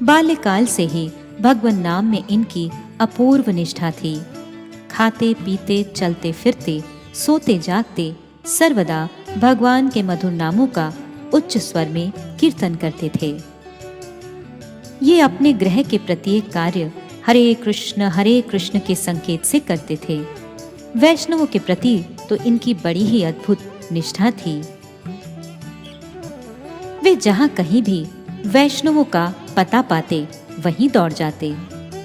बाल्यकाल से ही भगवान नाम में इनकी अपूर्व निष्ठा थी। खाते पीते, चलते फिरते, सोते जागते सर्वदा भगवान के मधुर नामों का उच्च स्वर में कीर्तन करते थे। ये अपने ग्रह के प्रत्येक कार्य हरे कृष्ण के संकेत से करते थे। वैष्णवों के प्रति तो इनकी बड़ी ही अद्भुत निष्ठा थी। वे जहां कहीं भी वैष्णवों का पता पाते वहीं दौड़ जाते।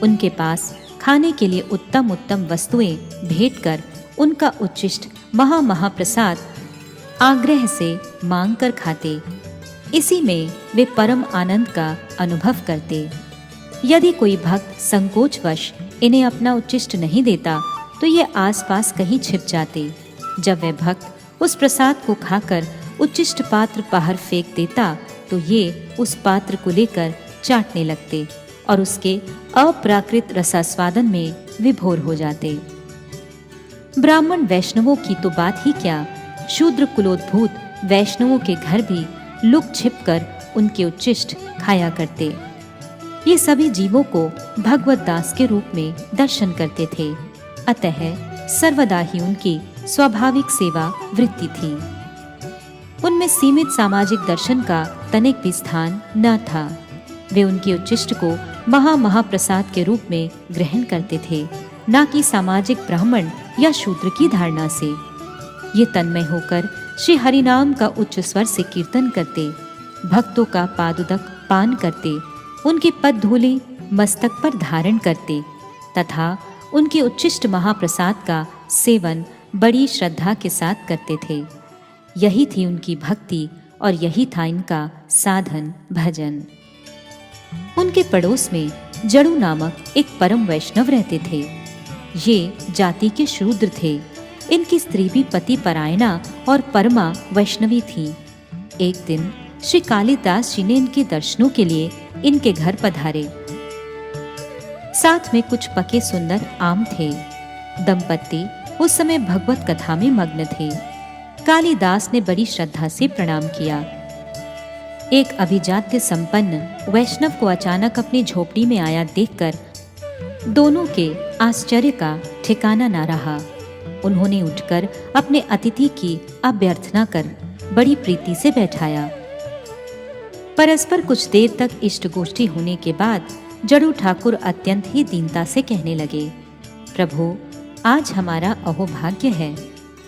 उनके पास खाने के लिए उत्तम उत्तम वस्तुएं भेंट कर उनका उच्चिष्ट महाप्रसाद आग्रह से मांग कर खाते। इसी में वे परम आनंद का अनुभव करते। यदि कोई भक्त संकोचवश इन्हें अपना उच्चिष्ट नहीं देता तो ये आसपास कहीं छिप जाते। जब वह भक्त उस प्रसाद को खाकर उच्चिष्ट पात्र बाहर फेंक देता तो ये उस पात्र को लेकर चाटने लगते और उसके अप्राकृत रसास्वादन में विभोर हो जाते। ब्राह्मण वैष्णवों की तो बात ही क्या, शूद्र कुलोद्भूत वैष्णवों के घर भी लुक छिप कर उनके उच्चिष्ट खाया करते। ये सभी जीवों को भगवत दास के रूप में दर्शन करते थे। अतः सर्वदा ही उनकी स्वाभाविक सेवा वृत्ति थी। उनमें सीमित सामाजिक दर्शन का तनिक भी स्थान न था। वे उनके उच्चिष्ट को महाप्रसाद के रूप में ग्रहण करते थे, न कि सामाजिक ब्राह्मण या शूद्र की धारणा से। ये तन्मय होकर श्री हरिनाम का उच्च स्वर से कीर्तन करते, भक्तों का पादुदक पान करते, उनके पद धूलि मस्तक पर धारण करते तथा उनके उच्चिष्ट महाप्रसाद का सेवन बड़ी श्रद्धा के साथ करते थे। यही थी उनकी भक्ति और यही था इनका साधन भजन। उनके पड़ोस में जड़ू नामक एक परम वैष्णव रहते थे। ये जाति के शूद्र थे। इनकी स्त्री भी पति परायणा और परमा वैष्णवी थी। एक दिन श्री कालिदास जी ने इनके दर्शनों के लिए इनके घर पधारे। साथ में कुछ पके सुंदर आम थे। दंपति उस समय भगवत कथा में मग्न थे। कालिदास ने बड़ी श्रद्धा से प्रणाम किया। एक अभिजात्य संपन्न वैष्णव को अचानक अपनी झोपड़ी में आया देखकर दोनों के आश्चर्य का ठिकाना न रहा। उन्होंने उठकर अपने अतिथि की अभ्यर्थना कर बड़ी प्रीति से बैठाया। परस्पर कुछ देर तक इष्ट गोष्ठी होने के बाद जड़ू ठाकुर अत्यंत ही दीनता से कहने लगे, प्रभु, आज हमारा अहोभाग्य है।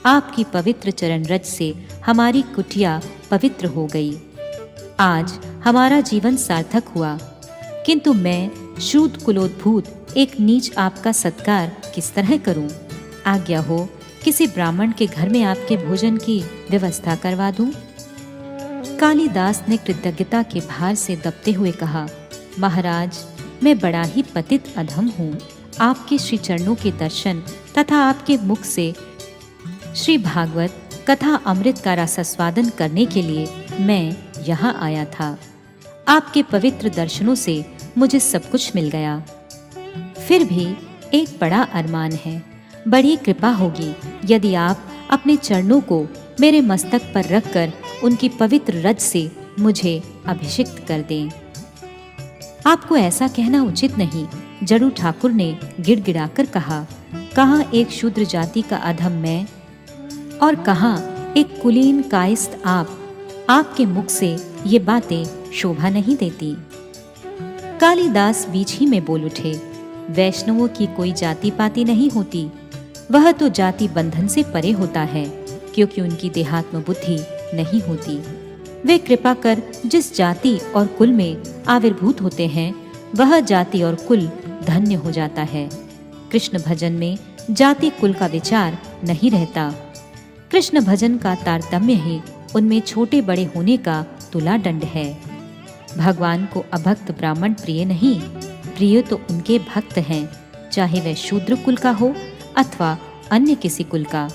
आपकी पवित्र चरण रज से हमारी कुटिया पवित्र हो गई। आज हमारा जीवन सार्थक हुआ, किंतु मैं शूद्र कुलोद्भूत एक नीच आपका सत्कार किस तरह करूं? आज्ञा हो किसी ब्राह्मण के घर में आपके भोजन की व्यवस्था करवा दूं। कालिदास ने कृतज्ञता के भार से दबते हुए कहा, महाराज, मैं बड़ा ही पतित अधम हूँ। आपके श्री चरणों के दर्शन तथा आपके मुख से श्री भागवत कथा अमृत का रसास्वादन करने के लिए मैं यहाँ आया था। आपके पवित्र दर्शनों से मुझे सब कुछ मिल गया। फिर भी एक बड़ा अरमान है। बड़ी कृपा होगी यदि आप अपने चरणों को मेरे मस्तक पर रखकर उनकी पवित्र रज से मुझे अभिषिक्त कर दें। आपको ऐसा कहना उचित नहीं, जड़ू ठाकुर ने गिड़गिड़ाकर कहा। कहाँ एक शूद्र जाति का अधम मैं और कहाँ एक कुलीन कायस्थ आप। आपके मुख से ये बातें शोभा नहीं देती। कालिदास बीच ही में बोल उठे। वैष्णवों की कोई जाति पाति नहीं होती, वह तो जाति बंधन से परे होता है, क्योंकि उनकी देहात्म बुद्धि नहीं होती। वे कृपा कर जिस जाति और कुल में आविर्भूत होते हैं, वह जाति और कुल धन्य हो जाता है। कृष्ण भजन में जाति कुल का विचार नहीं रहता। कृष्ण भजन का तारतम्य ही उनमें छोटे बड़े होने का तुला दंड है। भगवान को अभक्त ब्राह्मण प्रिय नहीं, प्रिय तो उनके भक्त हैं, चाहे वह शूद्र कुल का हो अथवा अन्य किसी कुल का।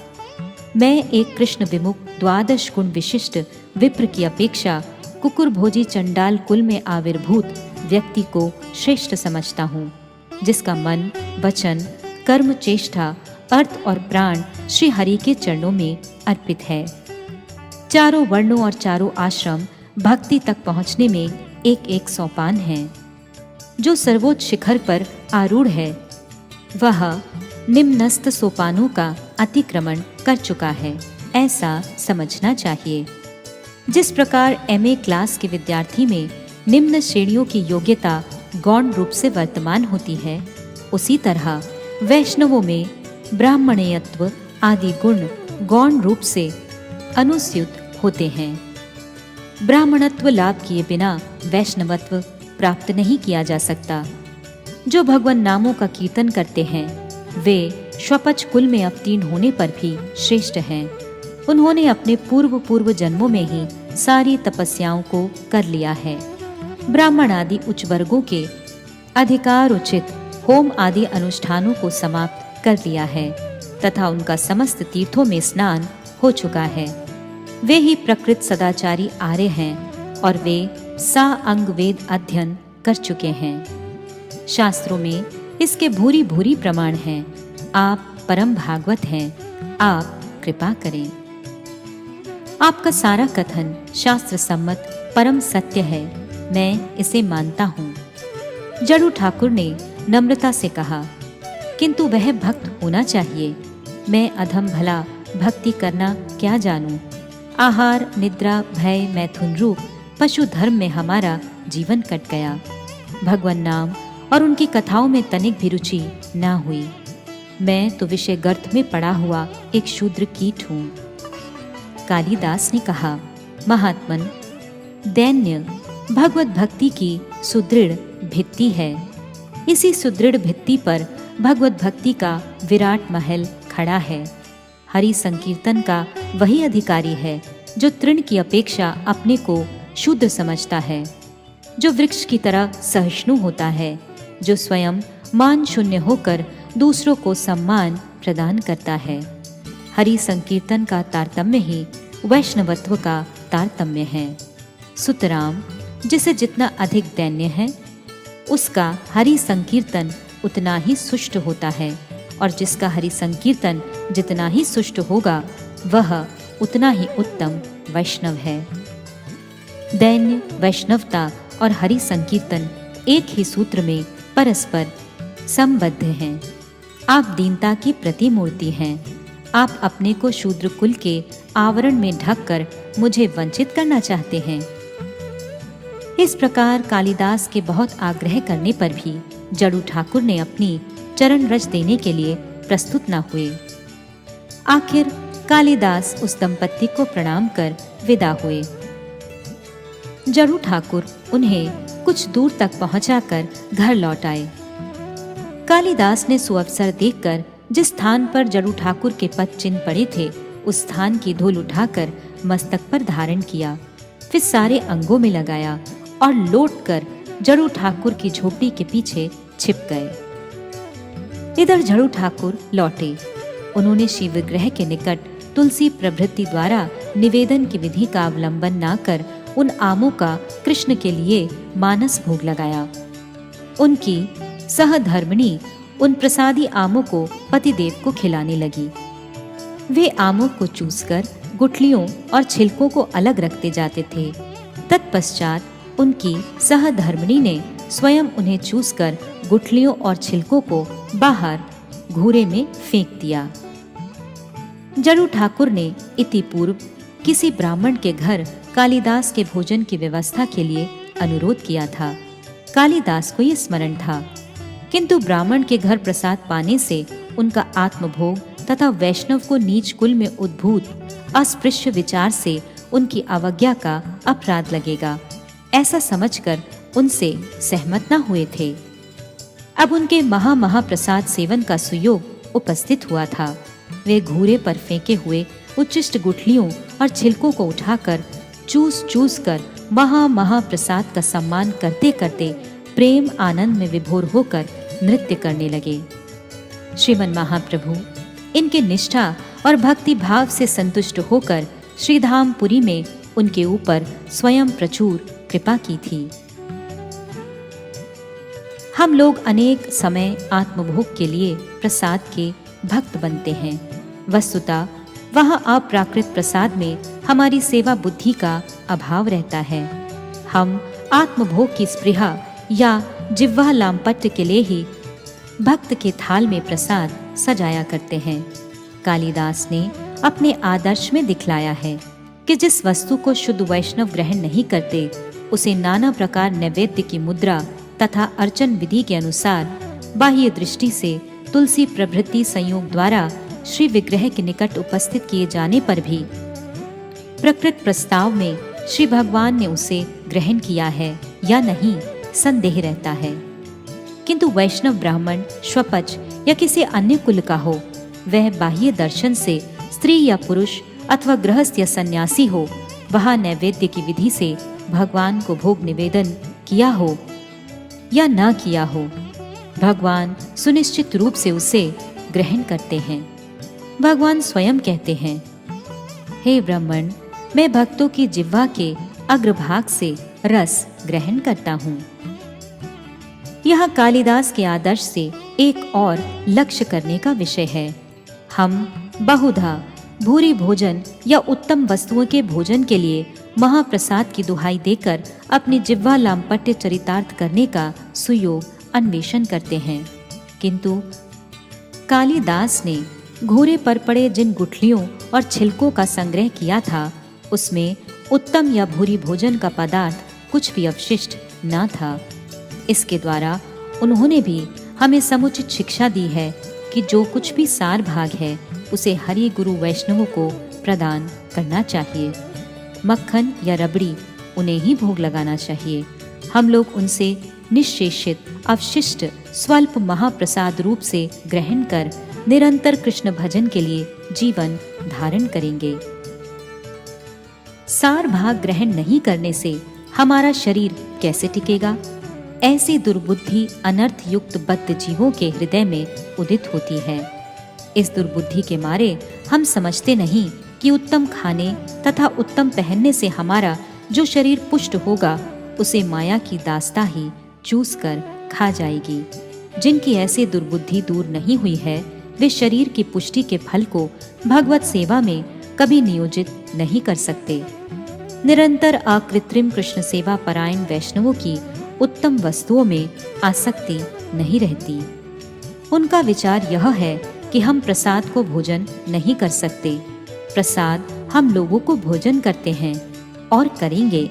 मैं एक कृष्ण विमुख 12 गुण विशिष्ट विप्र की अपेक्षा कुकुर भोजी चंडाल कुल में आविर्भूत व्यक्ति को श्रेष्ठ समझता हूँ, जिसका मन, वचन, कर्म, चेष्टा, अर्थ और प्राण श्री हरि के चरणों में अर्पित है। चारों वर्णों और चारों आश्रम भक्ति तक पहुँचने में एक एक सोपान है। जो सर्वोच्च शिखर पर आरूढ़ है, वह निम्नस्थ सोपानों का अतिक्रमण कर चुका है, ऐसा समझना चाहिए। जिस प्रकार एमए क्लास के विद्यार्थी में निम्न श्रेणियों की योग्यता गौण रूप से वर्तमान होती है, उसी तरह वैष्णवों में ब्राह्मणेयत्व आदि गुण गौण रूप से अनुस्यूत होते हैं। ब्राह्मणत्व लाभ किए बिना वैष्णवत्व प्राप्त नहीं किया जा सकता। जो भगवान नामों का कीर्तन करते हैं, वे श्वपच कुल में अवतीर्ण होने पर भी श्रेष्ठ हैं। उन्होंने अपने पूर्व जन्मों में ही सारी तपस्याओं को कर लिया है। ब्राह्मण आदि उच्च वर्गों के अधिकार उचित होम आदि अनुष्ठानों को समाप्त कर लिया है तथा उनका समस्त तीर्थों में स्नान हो चुका है। वे ही प्रकृत सदाचारी आर्य हैं और वे सा अंग वेद अध्ययन कर चुके हैं। शास्त्रों में इसके भूरी भूरी प्रमाण हैं। आप परम भागवत हैं, आप कृपा करें। आपका सारा कथन शास्त्र सम्मत परम सत्य है, मैं इसे मानता हूँ। जड़ू ठाकुर ने नम्रता से कहा, किंतु वह भक्त होना चाहिए। मैं अधम भला भक्ति करना क्या जानूं। आहार, निद्रा, भय, मैथुन रूप पशु धर्म में हमारा जीवन कट गया। भगवान नाम और उनकी कथाओं में तनिक भी रुचि ना हुई। मैं तो विषय गर्त में पड़ा हुआ एक शूद्र कीट हूँ। कालिदास ने कहा, महात्मन, दैन्य भगवत भक्ति की सुदृढ़ भित्ति है। इसी सुदृढ़ भित्ति पर भगवत भक्ति का विराट महल खड़ा है। हरि संकीर्तन का वही अधिकारी है जो तृण की अपेक्षा अपने को शूद्र समझता है, जो वृक्ष की तरह सहिष्णु होता है, जो स्वयं मान शून्य होकर दूसरों को सम्मान प्रदान करता है। हरि संकीर्तन का तारतम्य ही वैष्णवत्व का तारतम्य है। सुतराम, जिसे जितना अधिक दैन्य है, उसका हरि संकीर्तन उतना ही सुष्ट होता है, और जिसका हरि संकीर्तन जितना ही सुष्ट होगा, वह उतना ही उत्तम वैष्णव है। दैन्य, वैष्णवता और हरि संकीर्तन एक ही सूत्र में परस्पर संबद्ध हैं। आप दीनता की प्रतिमूर्ति हैं। आप अपने को शूद्र कुल के आवरण में ढककर मुझे वंचित करना चाहते हैं। इस प्रकार कालिदास के बहुत आग्रह करने पर भी जड़ू ठाकुर ने अपनी चरण रज देने के लिए प्रस्तुत न हुए। आखिर कालिदास उस दंपत्ति को प्रणाम कर विदा हुए। जड़ू ठाकुर उन्हें कुछ दूर तक पहुंचाकर घर लौट आए। कालिदास ने सुअवसर देखकर जिस स्थान पर जड़ू ठाकुर के पद चिन्ह पड़े थे, उस स्थान की धूल उठाकर मस्तक पर धारण किया, फिर सारे अंगों में लगाया और लौटकर जड़ू ठाकुर की झोपड़ी के पीछे छिप गए। इधर जड़ू ठाकुर लौटे। उन्होंने शिव विग्रह के निकट तुलसी प्रभृति द्वारा निवेदन की विधि का अवलंबन न कर उन आमों का कृष्ण के लिए मानस भोग लगाया। उनकी सहधर्मिणी उन प्रसादी आमों को पतिदेव को खिलाने लगी। वे आमों को चूसकर गुठलियों और छिलकों को अलग रखते जाते थे। तत्पश्चात उनकी सहधर्मिणी ने स्वयं उन्हें चूसकर गुठलियों और छिलकों को बाहर घूरे में फेंक दिया। जड़ू ठाकुर ने इति पूर्व किसी ब्राह्मण के घर कालिदास के भोजन की व्यवस्था के लिए अनुरोध किया था। कालिदास को ये स्मरण था, किंतु ब्राह्मण के घर प्रसाद पाने से उनका आत्मभोग तथा वैष्णव को नीच कुल में उद्भूत अस्पृश्य विचार से उनकी अवज्ञा का अपराध लगेगा, ऐसा समझकर उनसे सहमत न हुए थे। अब उनके महाप्रसाद सेवन का सुयोग उपस्थित हुआ था। वे घूरे पर फेंके हुए उच्चिष्ट गुठलियों और छिलकों को उठाकर चूस चूस कर महाप्रसाद का सम्मान करते करते प्रेम आनंद में विभोर होकर नृत्य करने लगे। श्रीमन महाप्रभु इनके निष्ठा और भक्ति भाव से संतुष्ट होकर श्रीधामपुरी में उनके ऊपर स्वयं प्रचुर कृपा की थी। हम लोग अनेक समय आत्मभोग के लिए प्रसाद के भक्त बनते हैं। वस्तुतः वह अप्राकृत प्रसाद में हमारी सेवा बुद्धि का अभाव रहता है। हम आत्मभोग की स्पृहा या जिह्वा लांपट्य के लिए ही भक्त के थाल में प्रसाद सजाया करते हैं। कालिदास ने अपने आदर्श में दिखलाया है कि जिस वस्तु को शुद्ध वैष्णव ग्रहण नहीं करते, उसे नाना प्रकार नैवेद्य की मुद्रा तथा अर्चन विधि के अनुसार बाह्य दृष्टि से तुलसी प्रभृति संयोग द्वारा श्री विग्रह के निकट उपस्थित किए जाने पर भी प्रकृत प्रस्ताव में श्री भगवान ने उसे ग्रहण किया है या नहीं संदेह रहता है। किंतु वैष्णव ब्राह्मण स्वपच या किसी अन्य कुल का हो, वह बाह्य दर्शन से स्त्री या पुरुष अथवा गृहस्थ या सन्यासी हो, वह नैवेद्य की विधि से भगवान को भोग निवेदन किया हो या न किया हो, भगवान सुनिश्चित रूप से उसे ग्रहण करते हैं। भगवान स्वयं कहते हैं, हे ब्राह्मण, मैं भक्तों की जिह्वा के अग्रभाग से रस ग्रहण करता हूँ। यह कालिदास के आदर्श से एक और लक्ष्य करने का विषय है। हम बहुधा भूरी भोजन या उत्तम वस्तुओं के भोजन के लिए महाप्रसाद की दुहाई देकर अपनी जिह्वा लांपट्य चरितार्थ करने का सुयोग अन्वेषण करते हैं, किंतु कालिदास ने घूरे पर पड़े जिन गुठलियों और छिलकों का संग्रह किया था, उसमें उत्तम या भूरी भोजन का पदार्थ कुछ भी अवशिष्ट न था। इसके द्वारा उन्होंने भी हमें समुचित शिक्षा दी है कि जो कुछ भी सार भाग है उसे हरि गुरु वैष्णवों को प्रदान करना चाहिए। मक्खन या रबड़ी उन्हें ही भोग लगाना चाहिए। हम लोग उनसे निशेषित अवशिष्ट स्वल्प महाप्रसाद रूप से ग्रहण कर निरंतर कृष्ण भजन के लिए जीवन धारण करेंगे। सार भाग ग्रहण नहीं करने से हमारा शरीर कैसे टिकेगा? ऐसी दुर्बुद्धि अनर्थ युक्त बद्ध जीवों के हृदय में उदित होती है। इस दुर्बुद्धि के मारे हम समझते नहीं कि उत्तम खाने तथा उत्तम पहनने से हमारा जो शरीर पुष्ट होगा, उसे माया की दास्ता ही चूस कर खा जाएगी। जिनकी ऐसी दुर्बुद्धि दूर नहीं हुई है, वे शरीर की पुष्टि के फल को भगवत सेवा में कभी नियोजित नहीं कर सकते। निरंतर अकृत्रिम कृष्ण सेवा परायण वैष्णवों की उत्तम वस्तुओं में आसक्ति नहीं रहती। उनका विचार यह है कि हम प्रसाद को भोजन नहीं कर सकते। प्रसाद हम लोगों को भोजन करते हैं और करेंगे।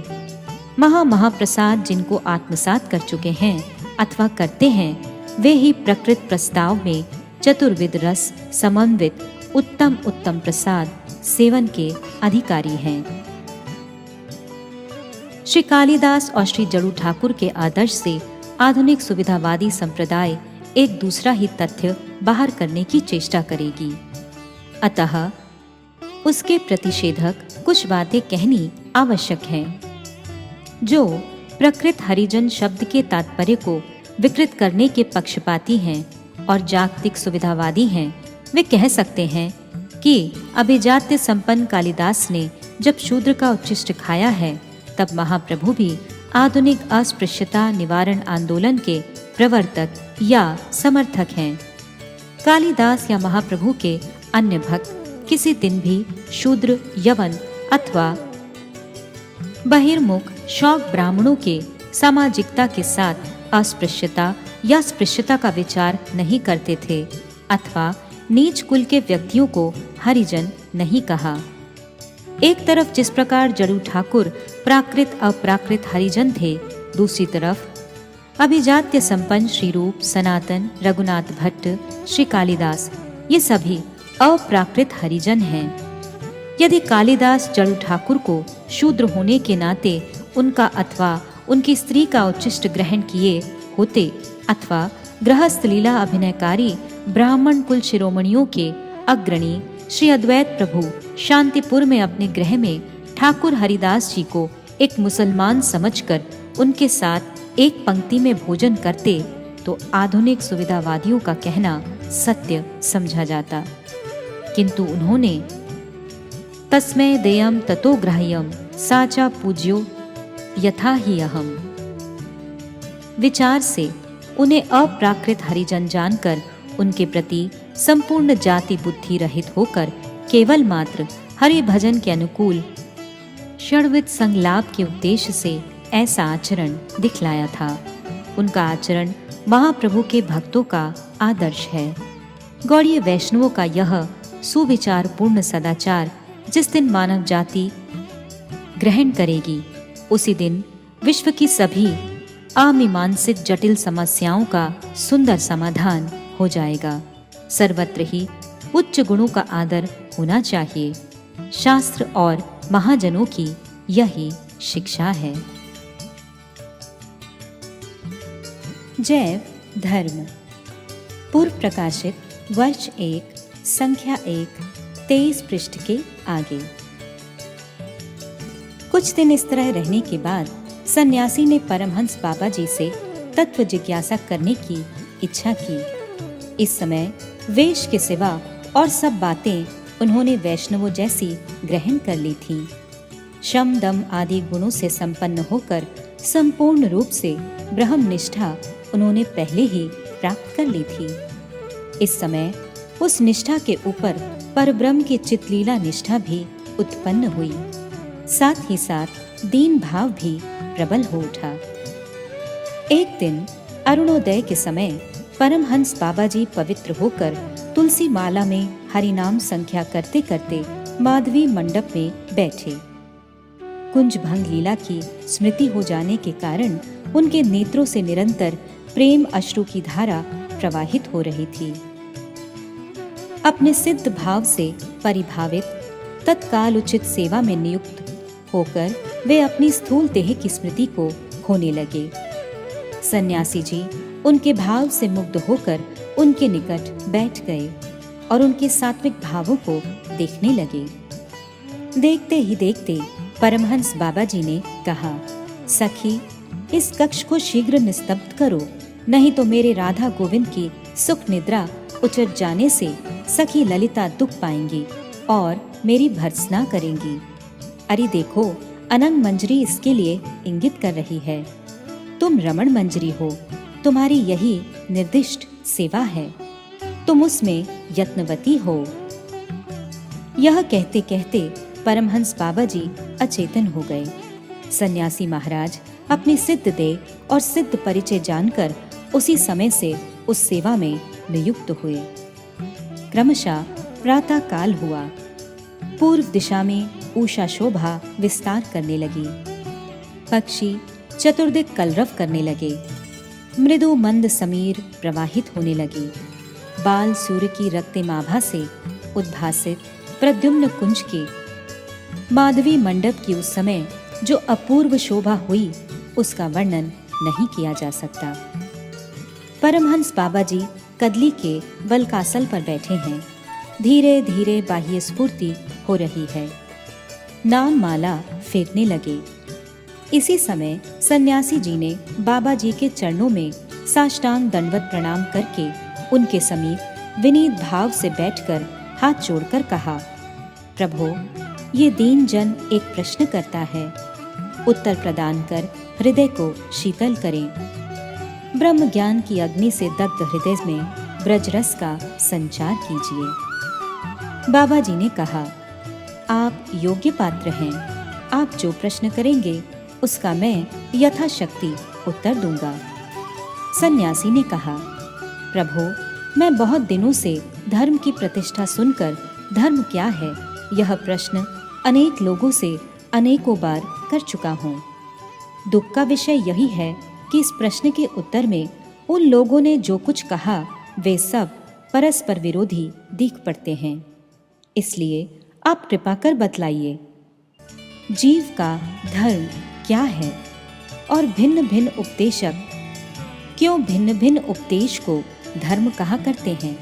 महाप्रसाद जिनको आत्मसात कर चुके हैं अथवा करते हैं, वे ही प्रकृत प्रस्ताव में चतुर्विध रस समन्वित उत्तम प्रसाद सेवन के अधिकारी हैं। श्री कालिदास और श्री जड़ू ठाकुर के आदर्श से आधुनिक सुविधावादी संप्रदाय एक दूसरा ही तथ्य बाहर करने की चेष्टा करेगी। अतः उसके प्रतिषेधक कुछ बातें कहनी आवश्यक हैं। जो प्रकृत हरिजन शब्द के तात्पर्य को विकृत करने के पक्षपाती हैं और जागतिक सुविधावादी हैं, वे कह सकते हैं कि अभिजात्य संपन्न कालिदास ने जब शूद्र का उच्छिष्ट खाया है, तब महाप्रभु भी आधुनिक अस्पृश्यता निवारण आंदोलन के प्रवर्तक या समर्थक हैं। कालिदास या महाप्रभु के अन्य भक्त किसी दिन भी शूद्र, यवन अथवा बहिर्मुख शौक ब्राह्मणों के सामाजिकता के साथ अस्पृश्यता या स्पृश्यता का विचार नहीं करते थे अथवा नीच कुल के व्यक्तियों को हरिजन नहीं कहा। एक तरफ जिस प्रकार जड़ू ठाकुर प्राकृत अप्राकृत हरिजन थे, दूसरी तरफ अभिजात्य संपन्न श्री रूप, सनातन, रघुनाथ भट्ट, श्री कालिदास ये सभी अप्राकृत हरिजन हैं। यदि कालिदास जड़ू ठाकुर को शूद्र होने के नाते उनका अथवा उनकी स्त्री का उच्छिष्ट ग्रहण किए होते अथवा गृहस्थ लीला अभिनयकारी ब्राह्मण कुल शिरोमणियों के अग्रणी श्री अद्वैत प्रभु शांतिपुर में अपने गृह में ठाकुर हरिदास जी को एक मुसलमान समझकर उनके साथ एक पंक्ति में भोजन करते, तो आधुनिक सुविधावादियों का कहना सत्य समझा जाता। किंतु उन्होंने तस्मै देयम ततो ग्राह्यम साचा पूज्यो यथा ही अहम विचार से उन्हें अप्राकृत हरिजन जानकर उनके प्रति संपूर्ण जाति बुद्धि रहित होकर केवल मात्र हरि भजन के अनुकूल षड्विध संलाप के उद्देश्य से ऐसा आचरण दिखलाया था। उनका आचरण महाप्रभु के भक्तों का आदर्श है। गौड़ीय वैष्णवों का यह सुविचारपूर्ण सदाचार जिस दिन मानव जाति ग्रहण करेगी, उसी दिन विश्व की सभी अमीमांसित जटिल समस्याओं का सुंदर समाधान हो जाएगा। सर्वत्र ही उच्च गुणों का आदर होना चाहिए। शास्त्र और महाजनों की यही शिक्षा है। जैव धर्म पूर्व प्रकाशित वर्ष 1 संख्या 1 23 पृष्ठ के आगे। कुछ दिन इस तरह रहने के बाद सन्यासी ने परमहंस बाबा जी से तत्व जिज्ञासा करने की इच्छा की। इस समय वेश के सिवा और सब बातें उन्होंने वैष्णवों जैसी ग्रहण कर ली थीं। शम दम आदि गुणों से संपन्न होकर संपूर्ण रूप से ब्रह्म निष्ठा उन्होंने पहले ही प्राप्त कर ली थी। इस समय उस निष्ठा के ऊपर परब्रह्म की चितलीला निष्ठा भी उत्पन्न हुई। साथ ही साथ दीन भाव भी प्रबल हो उठा। एक दिन अरुणोदय के समय परमहंस बाबा जी पवित्र होकर तुलसी माला में हरिनाम संख्या करते करते माधवी मंडप में बैठे। कुंज भंग लीला की स्मृति हो जाने के कारण उनके नेत्रों से निरंतर प्रेम अश्रु की धारा प्रवाहित हो रही थी। अपने सिद्ध भाव से परिभावित तत्काल उचित सेवा में नियुक्त होकर वे अपनी स्थूल देह की स्मृति को खोने लगे। सन्यासी जी उनके भाव से मुग्ध होकर उनके निकट बैठ गए और उनके सात्विक भावों को देखने लगे। देखते ही देखते परमहंस बाबा जी ने कहा, सखी, इस कक्ष को शीघ्र निस्तब्ध करो, नहीं तो मेरे राधा गोविंद की सुख निद्रा उचट जाने से सखी ललिता दुख पाएंगी और मेरी भर्त्सना करेंगी। अरे देखो, अनंग मंजरी इसके लिए इंगित कर रही है। तुम रमण मंजरी हो, तुम्हारी यही निर्दिष्ट सेवा है, तुम उसमें यत्नवती हो। यह कहते कहते परमहंस बाबा जी अचेतन हो गए। सन्यासी महाराज अपनी सिद्ध देह और सिद्ध परिचय जानकर उसी समय से उस सेवा में नियुक्त हुए। क्रमशः प्रातः काल हुआ। पूर्व दिशा में उषा शोभा विस्तार करने लगी। पक्षी चतुर्दिक कलरव करने लगे। मृदु मंद समीर प्रवाहित होने लगी। बाल सूर्य की रक्तिमाभा से उद्भासित प्रद्युम्न कुंज के माधवी मंडप की उस समय जो अपूर्व शोभा हुई, उसका वर्णन नहीं किया जा सकता। परमहंस बाबा जी कदली के वल्कासल पर बैठे हैं। धीरे धीरे बाह्य स्फूर्ति हो रही है। नाम माला फेंकने लगे। इसी समय सन्यासी जी ने बाबा जी के चरणों में साष्टांग दंडवत प्रणाम करके उनके समीप विनीत भाव से बैठकर हाथ जोड़कर कहा, प्रभो, ये दीन जन एक प्रश्न करता है, उत्तर प्रदान कर हृदय को शीतल करें। ब्रह्म ज्ञान की अग्नि से दग्ध हृदय में ब्रजरस का संचार कीजिए। बाबा जी ने कहा, आप योग्य पात्र हैं, आप जो प्रश्न करेंगे उसका मैं यथाशक्ति उत्तर दूंगा। सन्यासी ने कहा, प्रभु, मैं बहुत दिनों से धर्म की प्रतिष्ठा सुनकर धर्म क्या है यह प्रश्न अनेक लोगों से अनेकों बार कर चुका हूँ। दुख का विषय यही है कि इस प्रश्न के उत्तर में उन लोगों ने जो कुछ कहा वे सब परस्पर विरोधी दिख पड़ते हैं। इसलिए आप कृपा कर बतलाइए, जीव का धर्म क्या है और भिन्न भिन्न उपदेशक क्यों भिन्न भिन्न उपदेश को धर्म कहा करते हैं?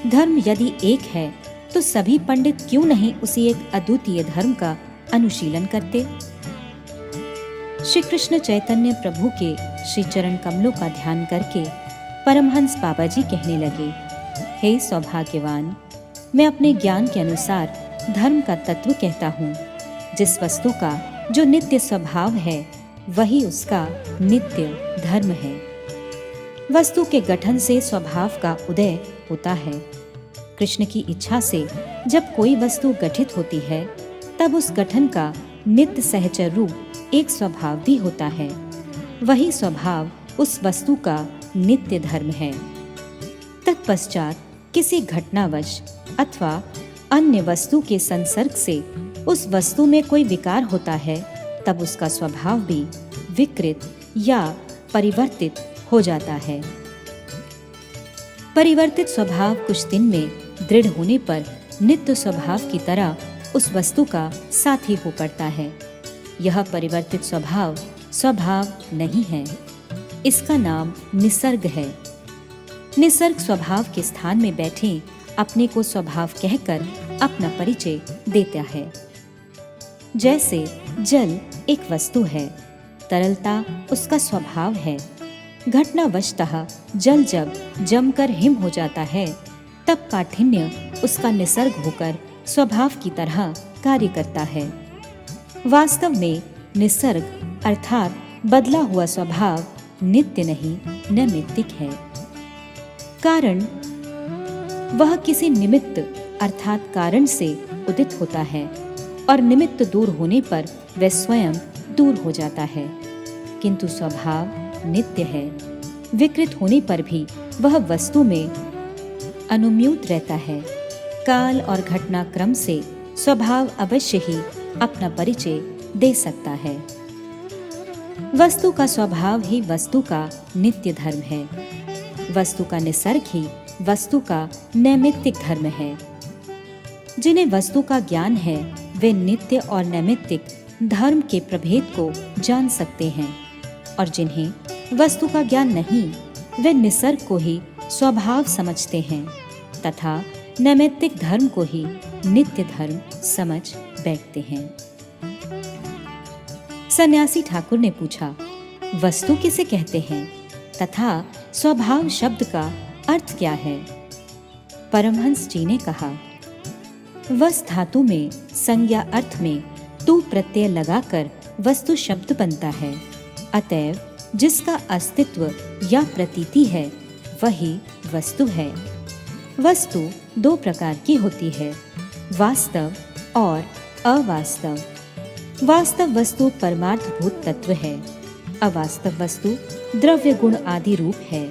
धर्म यदि एक है तो सभी पंडित क्यों नहीं उसी एक अद्वितीय धर्म का अनुशीलन करते? श्री कृष्ण चैतन्य प्रभु के श्री चरण कमलों का ध्यान करके परमहंस बाबा जी कहने लगे, हे सौभाग्यवान, मैं अपने ज्ञान के अनुसार धर्म का तत्व कहता हूँ। जिस वस्तु का जो नित्य स्वभाव है वही उसका नित्य धर्म है। वस्तु के गठन से स्वभाव का उदय होता है। कृष्ण की इच्छा से जब कोई वस्तु गठित होती है तब उस गठन का नित्य सहचर रूप एक स्वभाव भी होता है। वही स्वभाव उस वस्तु का नित्य धर्म है। तत्पश्चात किसी घटनावश अथवा अन्य वस्तु के संसर्ग से उस वस्तु में कोई विकार होता है तब उसका स्वभाव भी विकृत या परिवर्तित हो जाता है। परिवर्तित स्वभाव कुछ दिन में दृढ़ होने पर नित्य स्वभाव की तरह उस वस्तु का साथी हो पड़ता है। यह परिवर्तित स्वभाव नहीं है, इसका नाम निसर्ग है। निसर्ग स्वभाव के स्थान में बैठे अपने को स्वभाव कहकर अपना परिचय देता है। जैसे जल एक वस्तु है, तरलता उसका स्वभाव है। घटनावशतः जल जब जमकर हिम हो जाता है तब काठिन्य उसका निसर्ग होकर स्वभाव की तरह कार्य करता है। वास्तव में निसर्ग अर्थात बदला हुआ स्वभाव नित्य नहीं नैमित्तिक है। कारण वह किसी निमित्त अर्थात कारण से उदित होता है और निमित्त दूर होने पर वह स्वयं दूर हो जाता है, किंतु स्वभाव नित्य है। विकृत होने पर भी वह वस्तु में अनुम्यूत रहता है। काल और घटनाक्रम से स्वभाव अवश्य ही अपना परिचय दे सकता है। वस्तु का स्वभाव ही वस्तु का नित्य धर्म है। वस्तु का निसर्ग ही वस्तु का नैमित्तिक धर्म है। जिन्हें वस्तु का ज्ञान है वे नित्य और नैमित्तिक धर्म के प्रभेद को जान सकते हैं, और जिन्हें वस्तु का ज्ञान नहीं वे निसर्ग को ही स्वभाव समझते हैं तथा नैमित्तिक धर्म को ही नित्य धर्म समझ बैठते हैं। सन्यासी ठाकुर ने पूछा, वस्तु किसे कहते हैं तथा स्वभाव शब्द का अर्थ क्या है? परमहंस जी ने कहा, वस धातु में संज्ञा अर्थ में तू प्रत्यय लगाकर वस्तु शब्द बनता है। अतएव जिसका अस्तित्व या प्रतीति है वही वस्तु है। वस्तु दो प्रकार की होती है, वास्तव और अवास्तव। वास्तव वस्तु परमार्थभूत तत्व है, अवास्तव वस्तु द्रव्य गुण आदि रूप है।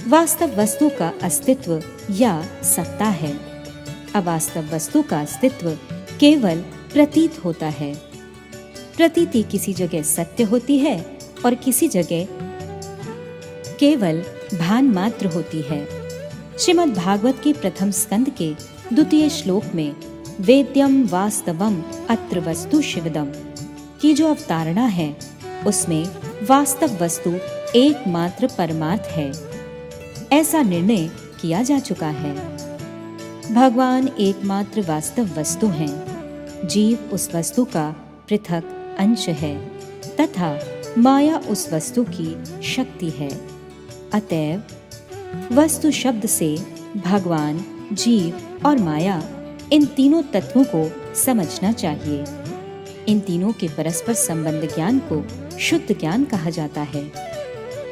वास्तव वस्तु का अस्तित्व या सत्ता है, अवास्तव वस्तु का अस्तित्व केवल प्रतीत होता है। प्रतीति किसी जगह सत्य होती है और किसी जगह केवल भान मात्र होती है। श्रीमद् भागवत के प्रथम स्कंद के द्वितीय श्लोक में वेद्यम वास्तवम अत्र वस्तु शिवदम की जो अवतारणा है उसमें वास्तव वस्तु एकमात्र परमार्थ है, ऐसा निर्णय किया जा चुका है। भगवान एकमात्र वास्तव वस्तु हैं, जीव उस वस्तु का पृथक अंश है तथा माया उस वस्तु की शक्ति है। अतएव वस्तु शब्द से भगवान जीव और माया, इन तीनों तत्वों को समझना चाहिए। इन तीनों के परस्पर संबंध ज्ञान को शुद्ध ज्ञान कहा जाता है।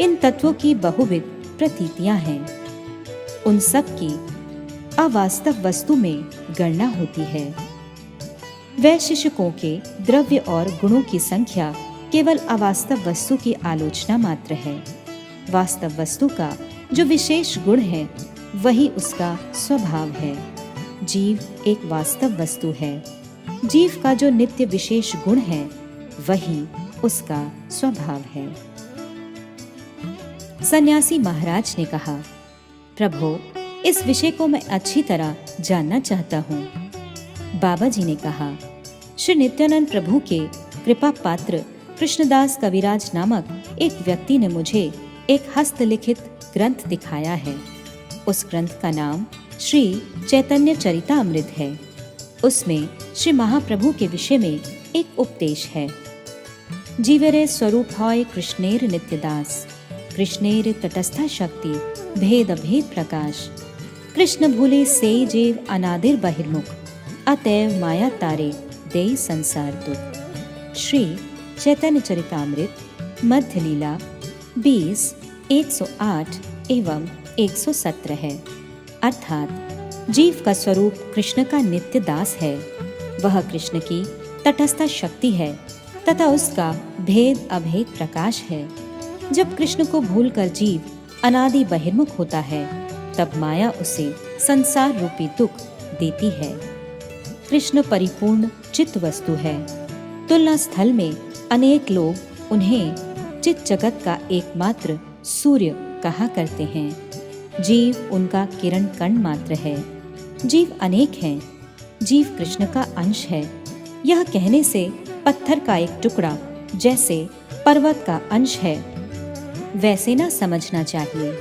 इन तत्वों की बहुविध प्रतीतियां हैं। उन सब की अवास्तव वस्तु में गणना होती है। वैशेषिकों के द्रव्य और गुणों की संख्या केवल अवास्तव वस्तु की आलोचना मात्र है। वास्तव वस्तु का जो विशेष गुण है वही उसका स्वभाव है। जीव एक वास्तव वस्तु है। जीव का जो नित्य विशेष गुण है वही उसका स्वभाव है। सन्यासी महाराज ने कहा, प्रभु, इस विषय को मैं अच्छी तरह जानना चाहता हूँ। बाबा जी ने कहा, श्री नित्यानंद प्रभु के कृपा पात्र कृष्णदास कविराज नामक एक व्यक्ति ने मुझे एक हस्तलिखित ग्रंथ दिखाया है। उस ग्रंथ का नाम श्री चैतन्य चरितामृत है। उसमें श्री महाप्रभु के विषय में एक उपदेश है। जीवरे स्वरूप होय कृष्णेर नित्यदास, कृष्णेर तटस्था शक्ति भेद अभेद प्रकाश, कृष्ण भूले से जीव अनादिर बहिर्मुख, अतएव माया तारे दे संसार दुख। श्री चैतन्य चरितामृत मध्य लीला 20, 108 एवं 117 है। अर्थात जीव का स्वरूप कृष्ण का नित्य दास है। वह कृष्ण की तटस्थ शक्ति है तथा उसका भेद अभेद प्रकाश है। जब कृष्ण को भूलकर जीव अनादि बहिर्मुख होता है तब माया उसे संसार रूपी दुख देती है। कृष्ण परिपूर्ण चित्त वस्तु है। तुलना स्थल में अनेक लोग उन्हें चित्त जगत का एकमात्र सूर्य कहा करते हैं। जीव उनका किरण कण मात्र है। जीव अनेक हैं। जीव कृष्ण का अंश है। यह कहने से पत्थर का एक टुकड़ा जैसे पर्वत का अंश है वैसे न समझना चाहिए,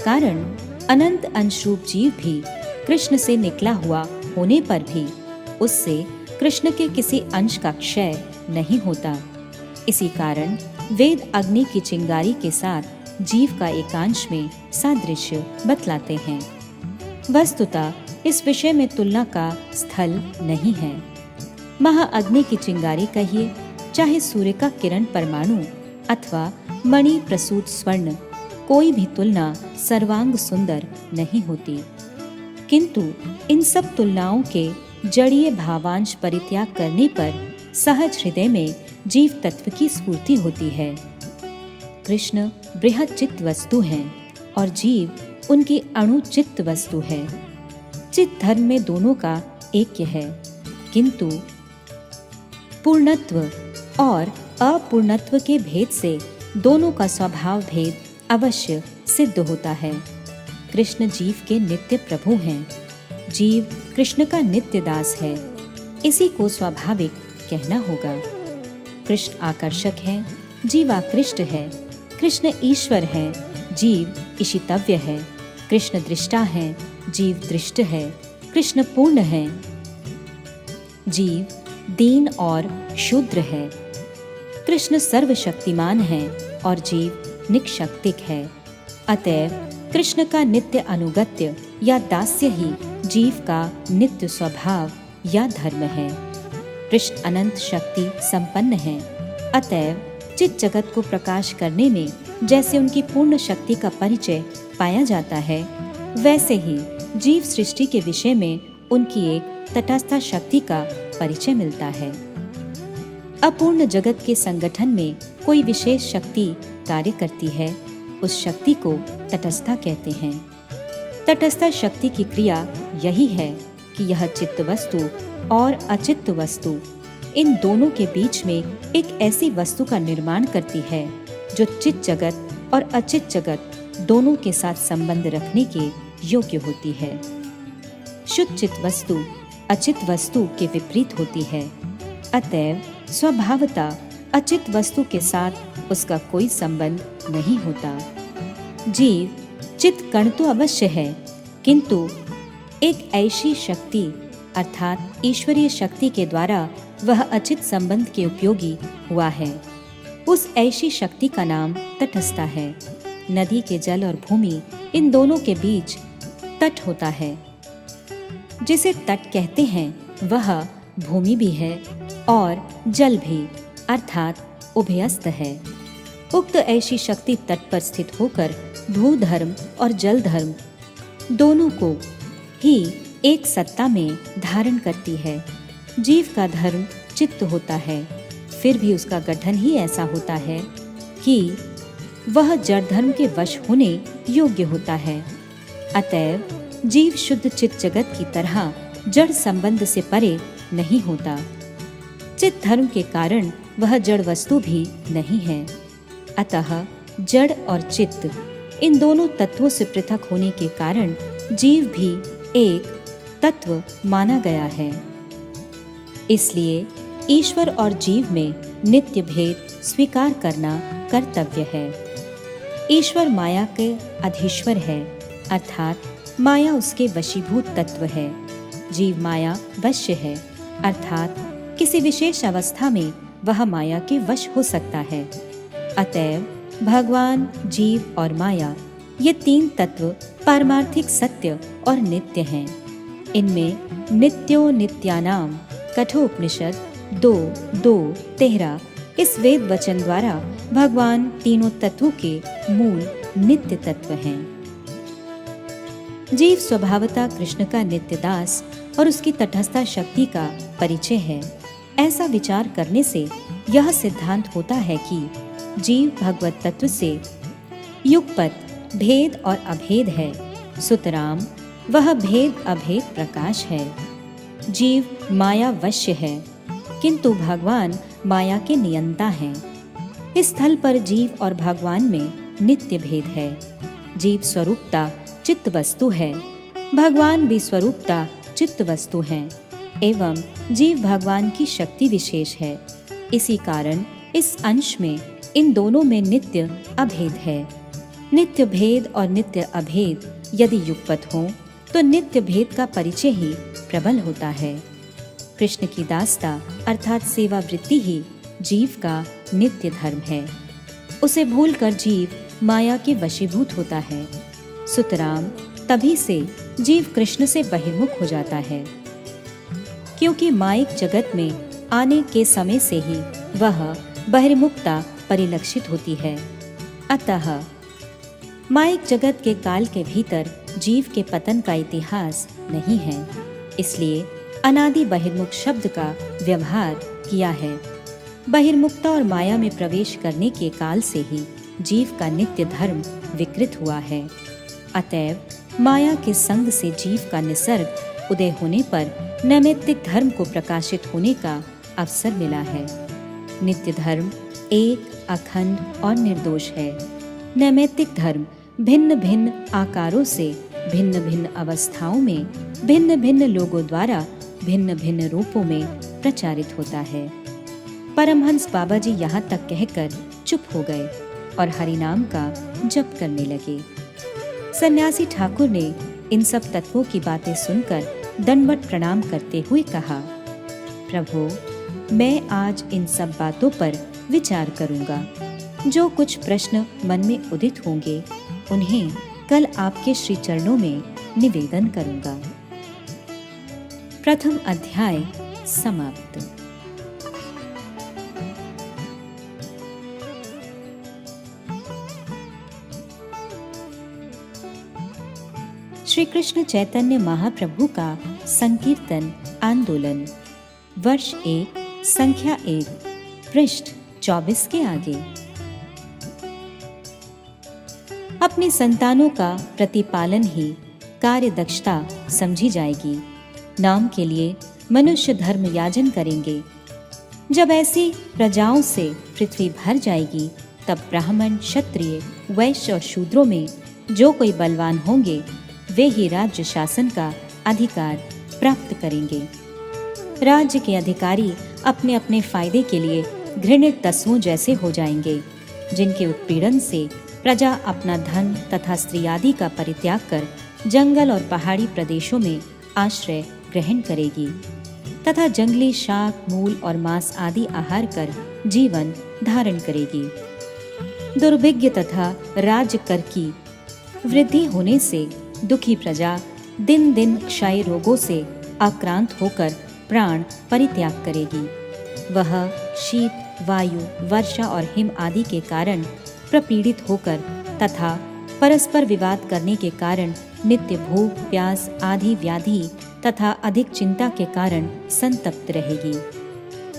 कारण अनंत अंशरूप जीव भी कृष्ण से निकला हुआ होने पर भी उससे कृष्ण के किसी अंश का क्षय नहीं होता। इसी कारण वेद अग्नि की चिंगारी के साथ जीव का एकांश में सादृश्य बतलाते हैं। वस्तुतः इस विषय में तुलना का स्थल नहीं है। महाअग्नि की चिंगारी कहिए, चाहे सूर्य का किरण परमाणु अथवा मणि प्रसूत स्वर्ण, कोई भी तुलना सर्वांग सुंदर नहीं होती। किंतु इन सब तुलनाओं के जड़ीय भावांश परित्याग करने पर सहज हृदय में जीव तत्व की स्फूर्ति होती है। कृष्ण बृहत चित्त वस्तु हैं और जीव उनकी अणु चित्त वस्तु है। चित्त धर्म में दोनों का ऐक्य है, किंतु पूर्णत्व और अपूर्णत्व के भेद से दोनों का स्वभाव भेद अवश्य सिद्ध होता है। कृष्ण जीव के नित्य प्रभु हैं। जीव कृष्ण का नित्य दास है। इसी को स्वाभाविक कहना होगा। कृष्ण आकर्षक है, जीव आकृष्ट है। कृष्ण ईश्वर है, जीव ईशितव्य है। कृष्ण दृष्टा है, जीव दृष्ट है। कृष्ण पूर्ण है, जीव दीन और शूद्र है। कृष्ण सर्वशक्तिमान है और जीव निक्षक्तिक है। अतएव कृष्ण का नित्य अनुगत्य या दास्य ही जीव का नित्य स्वभाव या धर्म है। कृष्ण अनंत शक्ति संपन्न है। अतएव चित्त जगत को प्रकाश करने में जैसे उनकी पूर्ण शक्ति का परिचय पाया जाता है, वैसे ही जीव सृष्टि के विषय में उनकी एक तटस्थ शक्ति का परिचय मिलता है। अपूर्ण जगत के संगठन में कोई विशेष शक्ति कार्य करती है, उस शक्ति को तटस्था कहते हैं। तटस्थ शक्ति की क्रिया यही है कि यह चित्त वस्तु और अचित्त वस्तु, इन दोनों के बीच में एक ऐसी वस्तु का निर्माण करती है जो चित्त जगत और अचित्त जगत दोनों के साथ संबंध रखने के योग्य होती है। शुद्ध चित्त वस्तु अचित्त वस्तु के विपरीत होती है। अतएव स्वभावतः अचित्त वस्तु के साथ उसका कोई संबंध नहीं होता। जीव चित्त कण तो अवश्य है, किंतु एक ऐसी शक्ति अर्थात ईश्वरीय शक्ति के द्वारा वह अचित संबंध के उपयोगी हुआ है। उस ऐसी शक्ति का नाम तटस्थता है। नदी के जल और भूमि, इन दोनों के बीच तट होता है। जिसे तट कहते हैं वह भूमि भी है और जल भी, अर्थात उभयस्थ है। उक्त ऐसी शक्ति तट पर स्थित होकर भूधर्म और जल धर्म दोनों को ही एक सत्ता में धारण करती है। जीव का धर्म चित्त होता है, फिर भी उसका गठन ही ऐसा होता है कि वह जड़ धर्म के वश होने योग्य होता है। अतएव जीव शुद्ध चित्त जगत की तरह जड़ संबंध से परे नहीं होता। चित्त धर्म के कारण वह जड़ वस्तु भी नहीं है। अतः जड़ और चित्त इन दोनों तत्वों से पृथक होने के कारण जीव भी एक तत्व माना गया है। इसलिए ईश्वर और जीव में नित्य भेद स्वीकार करना कर्तव्य है। ईश्वर माया के अधीश्वर है, अर्थात माया उसके वशीभूत तत्व है। जीव माया वश्य है, अर्थात किसी विशेष अवस्था में वह माया के वश हो सकता है। अतएव भगवान, जीव और माया ये तीन तत्व पारमार्थिक सत्य और नित्य हैं। इनमें नित्यो नित्यानाम कठोपनिषद 2:2-13 इस वेद वचन द्वारा भगवान तीनों तत्वों के मूल नित्य तत्व हैं। जीव स्वभावतः कृष्ण का नित्य दास और उसकी तटस्था शक्ति का परिचय है। ऐसा विचार करने से यह सिद्धांत होता है कि जीव भगवत तत्व से युगपत भेद और अभेद है। सुतराम वह भेद अभेद प्रकाश है। जीव माया वश्य है, किंतु भगवान माया के नियंता हैं। इस स्थल पर जीव और भगवान में नित्य भेद है। जीव स्वरूपता चित्त वस्तु है, भगवान भी स्वरूपता चित्त वस्तु हैं, एवं जीव भगवान की शक्ति विशेष है। इसी कारण इस अंश में इन दोनों में नित्य अभेद है। नित्य भेद और नित्य अभेद यदि युगपत हो तो नित्य भेद का परिचय ही प्रबल होता है। कृष्ण की दासता अर्थात सेवा वृत्ति ही जीव का नित्य धर्म है। उसे भूलकर जीव माया के वशीभूत होता है। सुतराम तभी से जीव कृष्ण से बहिर्मुख हो जाता है, क्योंकि माइक जगत में आने के समय से ही वह बहिर्मुखता परिलक्षित होती है। अतः माइक जगत के काल के भीतर जीव के पतन का इतिहास नहीं है, इसलिए अनादि बहिर्मुख शब्द का व्यवहार किया है। बहिर्मुखता और माया में प्रवेश करने के काल से ही जीव का नित्य धर्म विकृत हुआ है। अतएव माया के संग से जीव का निसर्ग उदय होने पर नैमित्तिक धर्म को प्रकाशित होने का अवसर मिला है। नित्य धर्म एक, अखंड और निर्दोष है। नैमित्तिक धर्म भिन्न भिन्न आकारों से भिन्न भिन्न अवस्थाओं में भिन्न भिन्न लोगों द्वारा भिन्न भिन्न रूपों में प्रचारित होता है। परमहंस बाबा जी यहाँ तक कहकर चुप हो गए और हरिनाम का जप करने लगे। सन्यासी ठाकुर ने इन सब तत्वों की बातें सुनकर दंडवत प्रणाम करते हुए कहा, प्रभु, मैं आज इन सब बातों पर विचार करूंगा। जो कुछ प्रश्न मन में उदित होंगे उन्हें कल आपके श्री चरणों में निवेदन करूंगा। प्रथम अध्याय समाप्त। श्री कृष्ण चैतन्य महाप्रभु का संकीर्तन आंदोलन, वर्ष 1, संख्या 1, पृष्ठ 24 के आगे। अपनी संतानों का प्रतिपालन ही कार्य दक्षता समझी जाएगी। नाम के लिए मनुष्य धर्म याजन करेंगे। जब ऐसी प्रजाओं से पृथ्वी भर जाएगी, तब ब्राह्मण, क्षत्रिय, वैश्य और शूद्रों में जो कोई बलवान होंगे वे ही राज्य शासन का अधिकार प्राप्त करेंगे। राज्य के अधिकारी अपने अपने फायदे के लिए घृणित तस्वों जैसे हो जाएंगे, जिनके उत्पीड़न से प्रजा अपना धन तथा स्त्री आदि का परित्याग कर जंगल और पहाड़ी प्रदेशों में आश्रय ग्रहण करेगी तथा जंगली शाक, मूल और मांस आदि आहार कर जीवन धारण करेगी। दुर्भिक्ष तथा राज्य कर की वृद्धि होने से दुखी प्रजा दिन दिन क्षय रोगों से आक्रांत होकर प्राण परित्याग करेगी। वह शीत, वायु, वर्षा और हिम आदि के कारण प्रपीड़ित होकर तथा परस्पर विवाद करने के कारण नित्य भूख, प्यास आदि व्याधि तथा अधिक चिंता के कारण संतप्त रहेगी।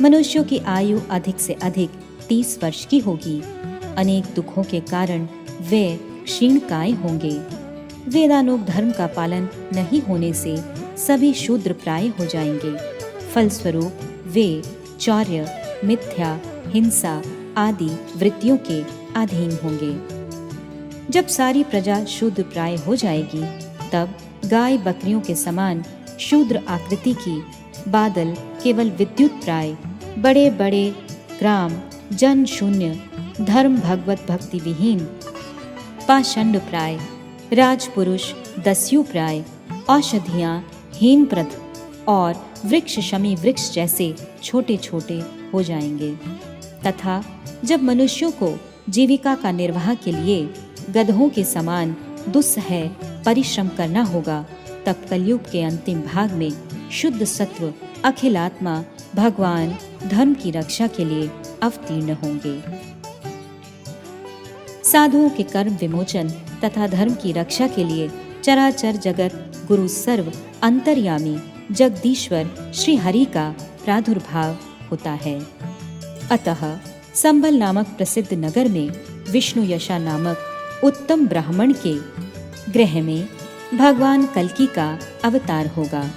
मनुष्यों की आयु अधिक से अधिक 30 वर्ष की होगी। अनेक दुखों के कारण वे क्षीणकाय होंगे। वेदानुग धर्म का पालन नहीं होने से सभी शूद्र प्राय हो जाएंगे। फलस्वरूप वे चौर्य, मिथ्या, हिंसा आदि वृत्तियों के अधीन होंगे। जब सारी प्रजा शूद्र प्राय हो जाएगी, तब गाय बकरियों के समान शूद्र आकृति की बादल केवल विद्युत प्राय, बड़े बड़े ग्राम जन शून्य, धर्म भगवत भक्ति विहीन, पाषंड प्राय, राजपुरुष दस्यु प्राय, औषधियाँ हीन प्रथ और वृक्ष शमी वृक्ष जैसे छोटे छोटे हो जाएंगे। तथा जब मनुष्यों को जीविका का निर्वाह के लिए गधों के समान दुस्सह परिश्रम करना होगा, तब कलयुग के अंतिम भाग में शुद्ध सत्व अखिलात्मा भगवान धर्म की रक्षा के लिए अवतीर्ण होंगे। साधुओं के कर्म विमोचन तथा धर्म की रक्षा के लिए चराचर जगत गुरु सर्व अंतर्यामी जगदीश्वर श्री हरि का प्रादुर्भाव होता है। अतः संभल नामक प्रसिद्ध नगर में विष्णु यशा नामक उत्तम ब्राह्मण के गृह में भगवान कल्कि का अवतार होगा।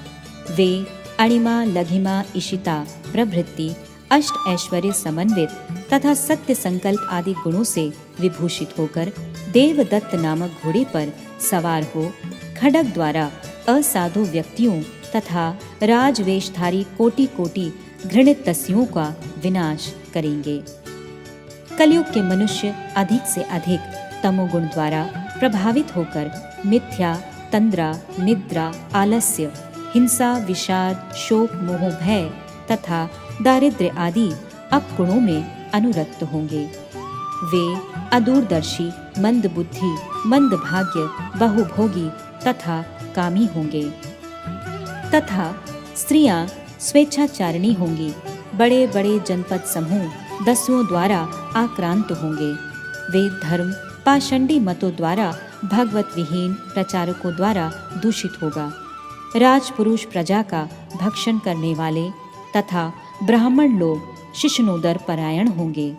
वे अणिमा, लघिमा, इशिता प्रभृति अष्ट ऐश्वर्य समन्वित तथा सत्य संकल्प आदि गुणों से विभूषित होकर देवदत्त नामक घोड़े पर सवार हो खड्ग द्वारा असाधु व्यक्तियों तथा राजवेशधारी कोटि कोटि घृणित दस्युओं का विनाश करेंगे। कलयुग के मनुष्य अधिक से अधिक तमोगुण द्वारा प्रभावित होकर मिथ्या, तंद्रा, निद्रा, आलस्य, हिंसा, विषाद, शोक, मोह, भय तथा दारिद्र्य आदि अपगुणों में अनुरक्त होंगे। वे अदूरदर्शी, मंद बुद्धि, मंद भाग्य, बहुभोगी तथा कामी होंगे। तथा स्त्रियां स्वेच्छाचारिणी होंगी। बड़े बड़े जनपद समूह दस्युओं द्वारा आक्रांत होंगे। वे धर्म पाषंडी मतों द्वारा भगवत विहीन प्रचारकों द्वारा दूषित होगा। राजपुरुष प्रजा का भक्षण करने वाले तथा ब्राह्मण लोग शिशुनोदर परायण होंगे।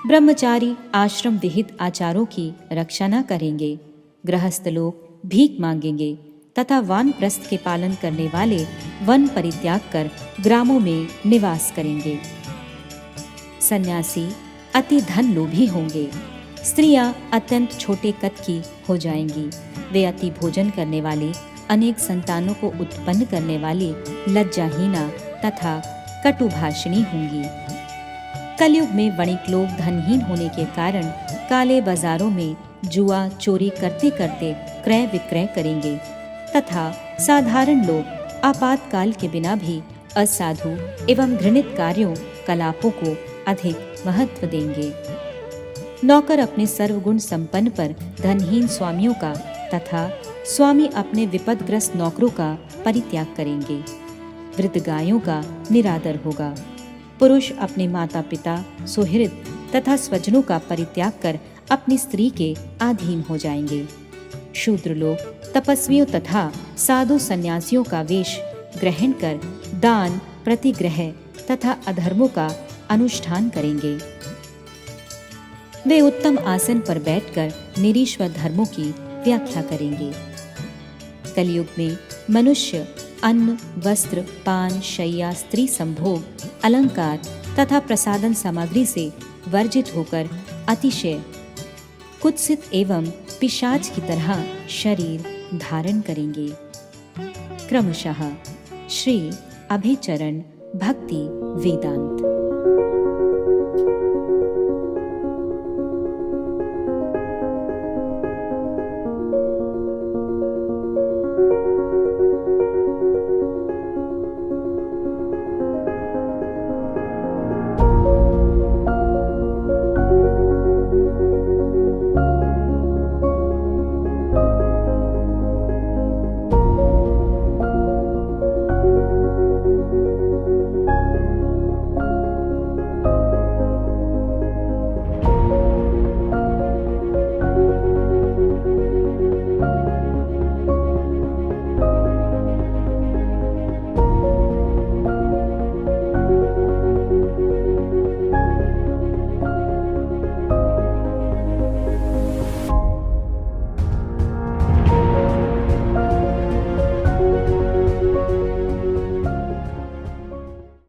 ब्रह्मचारी आश्रम विहित आचारों की रक्षा न करेंगे। गृहस्थ लोग भीख मांगेंगे तथा वानप्रस्थ के पालन करने वाले वन परित्याग कर ग्रामों में निवास करेंगे। सन्यासी अति धन लोभी होंगे। स्त्रियां अत्यंत छोटे कद की हो जाएंगी। वे अति भोजन करने वाली, अनेक संतानों को उत्पन्न करने वाली, लज्जाहीना तथा कटुभाषिणी होंगी। कलयुग में वणिक लोग धनहीन होने के कारण काले बाजारों में जुआ चोरी करते करते क्रय विक्रय करेंगे तथा साधारण लोग आपातकाल के बिना भी असाधु एवं घृणित कार्यों कलापों को अधिक महत्व देंगे। नौकर अपने सर्वगुण संपन्न पर धनहीन स्वामियों का तथा स्वामी अपने विपदग्रस्त नौकरों का परित्याग करेंगे। वृद्ध गायों का निरादर होगा। पुरुष अपने माता पिता, सुहृद तथा स्वजनों का परित्याग कर अपनी स्त्री के अधीन हो जाएंगे। शूद्र लोग तपस्वियों तथा साधु सन्यासियों का वेश ग्रहण कर दान, प्रतिग्रह तथा अधर्मों का अनुष्ठान करेंगे। वे उत्तम आसन पर बैठकर निरीश्वर धर्मों की व्याख्या करेंगे। कलयुग में मनुष्य अन्न, वस्त्र, पान, शय्या, स्त्री संभोग, अलंकार तथा प्रसादन सामग्री से वर्जित होकर अतिशय कुत्सित एवं पिशाच की तरह शरीर धारण करेंगे। क्रमशः श्री अभयचरण भक्ति वेदांत।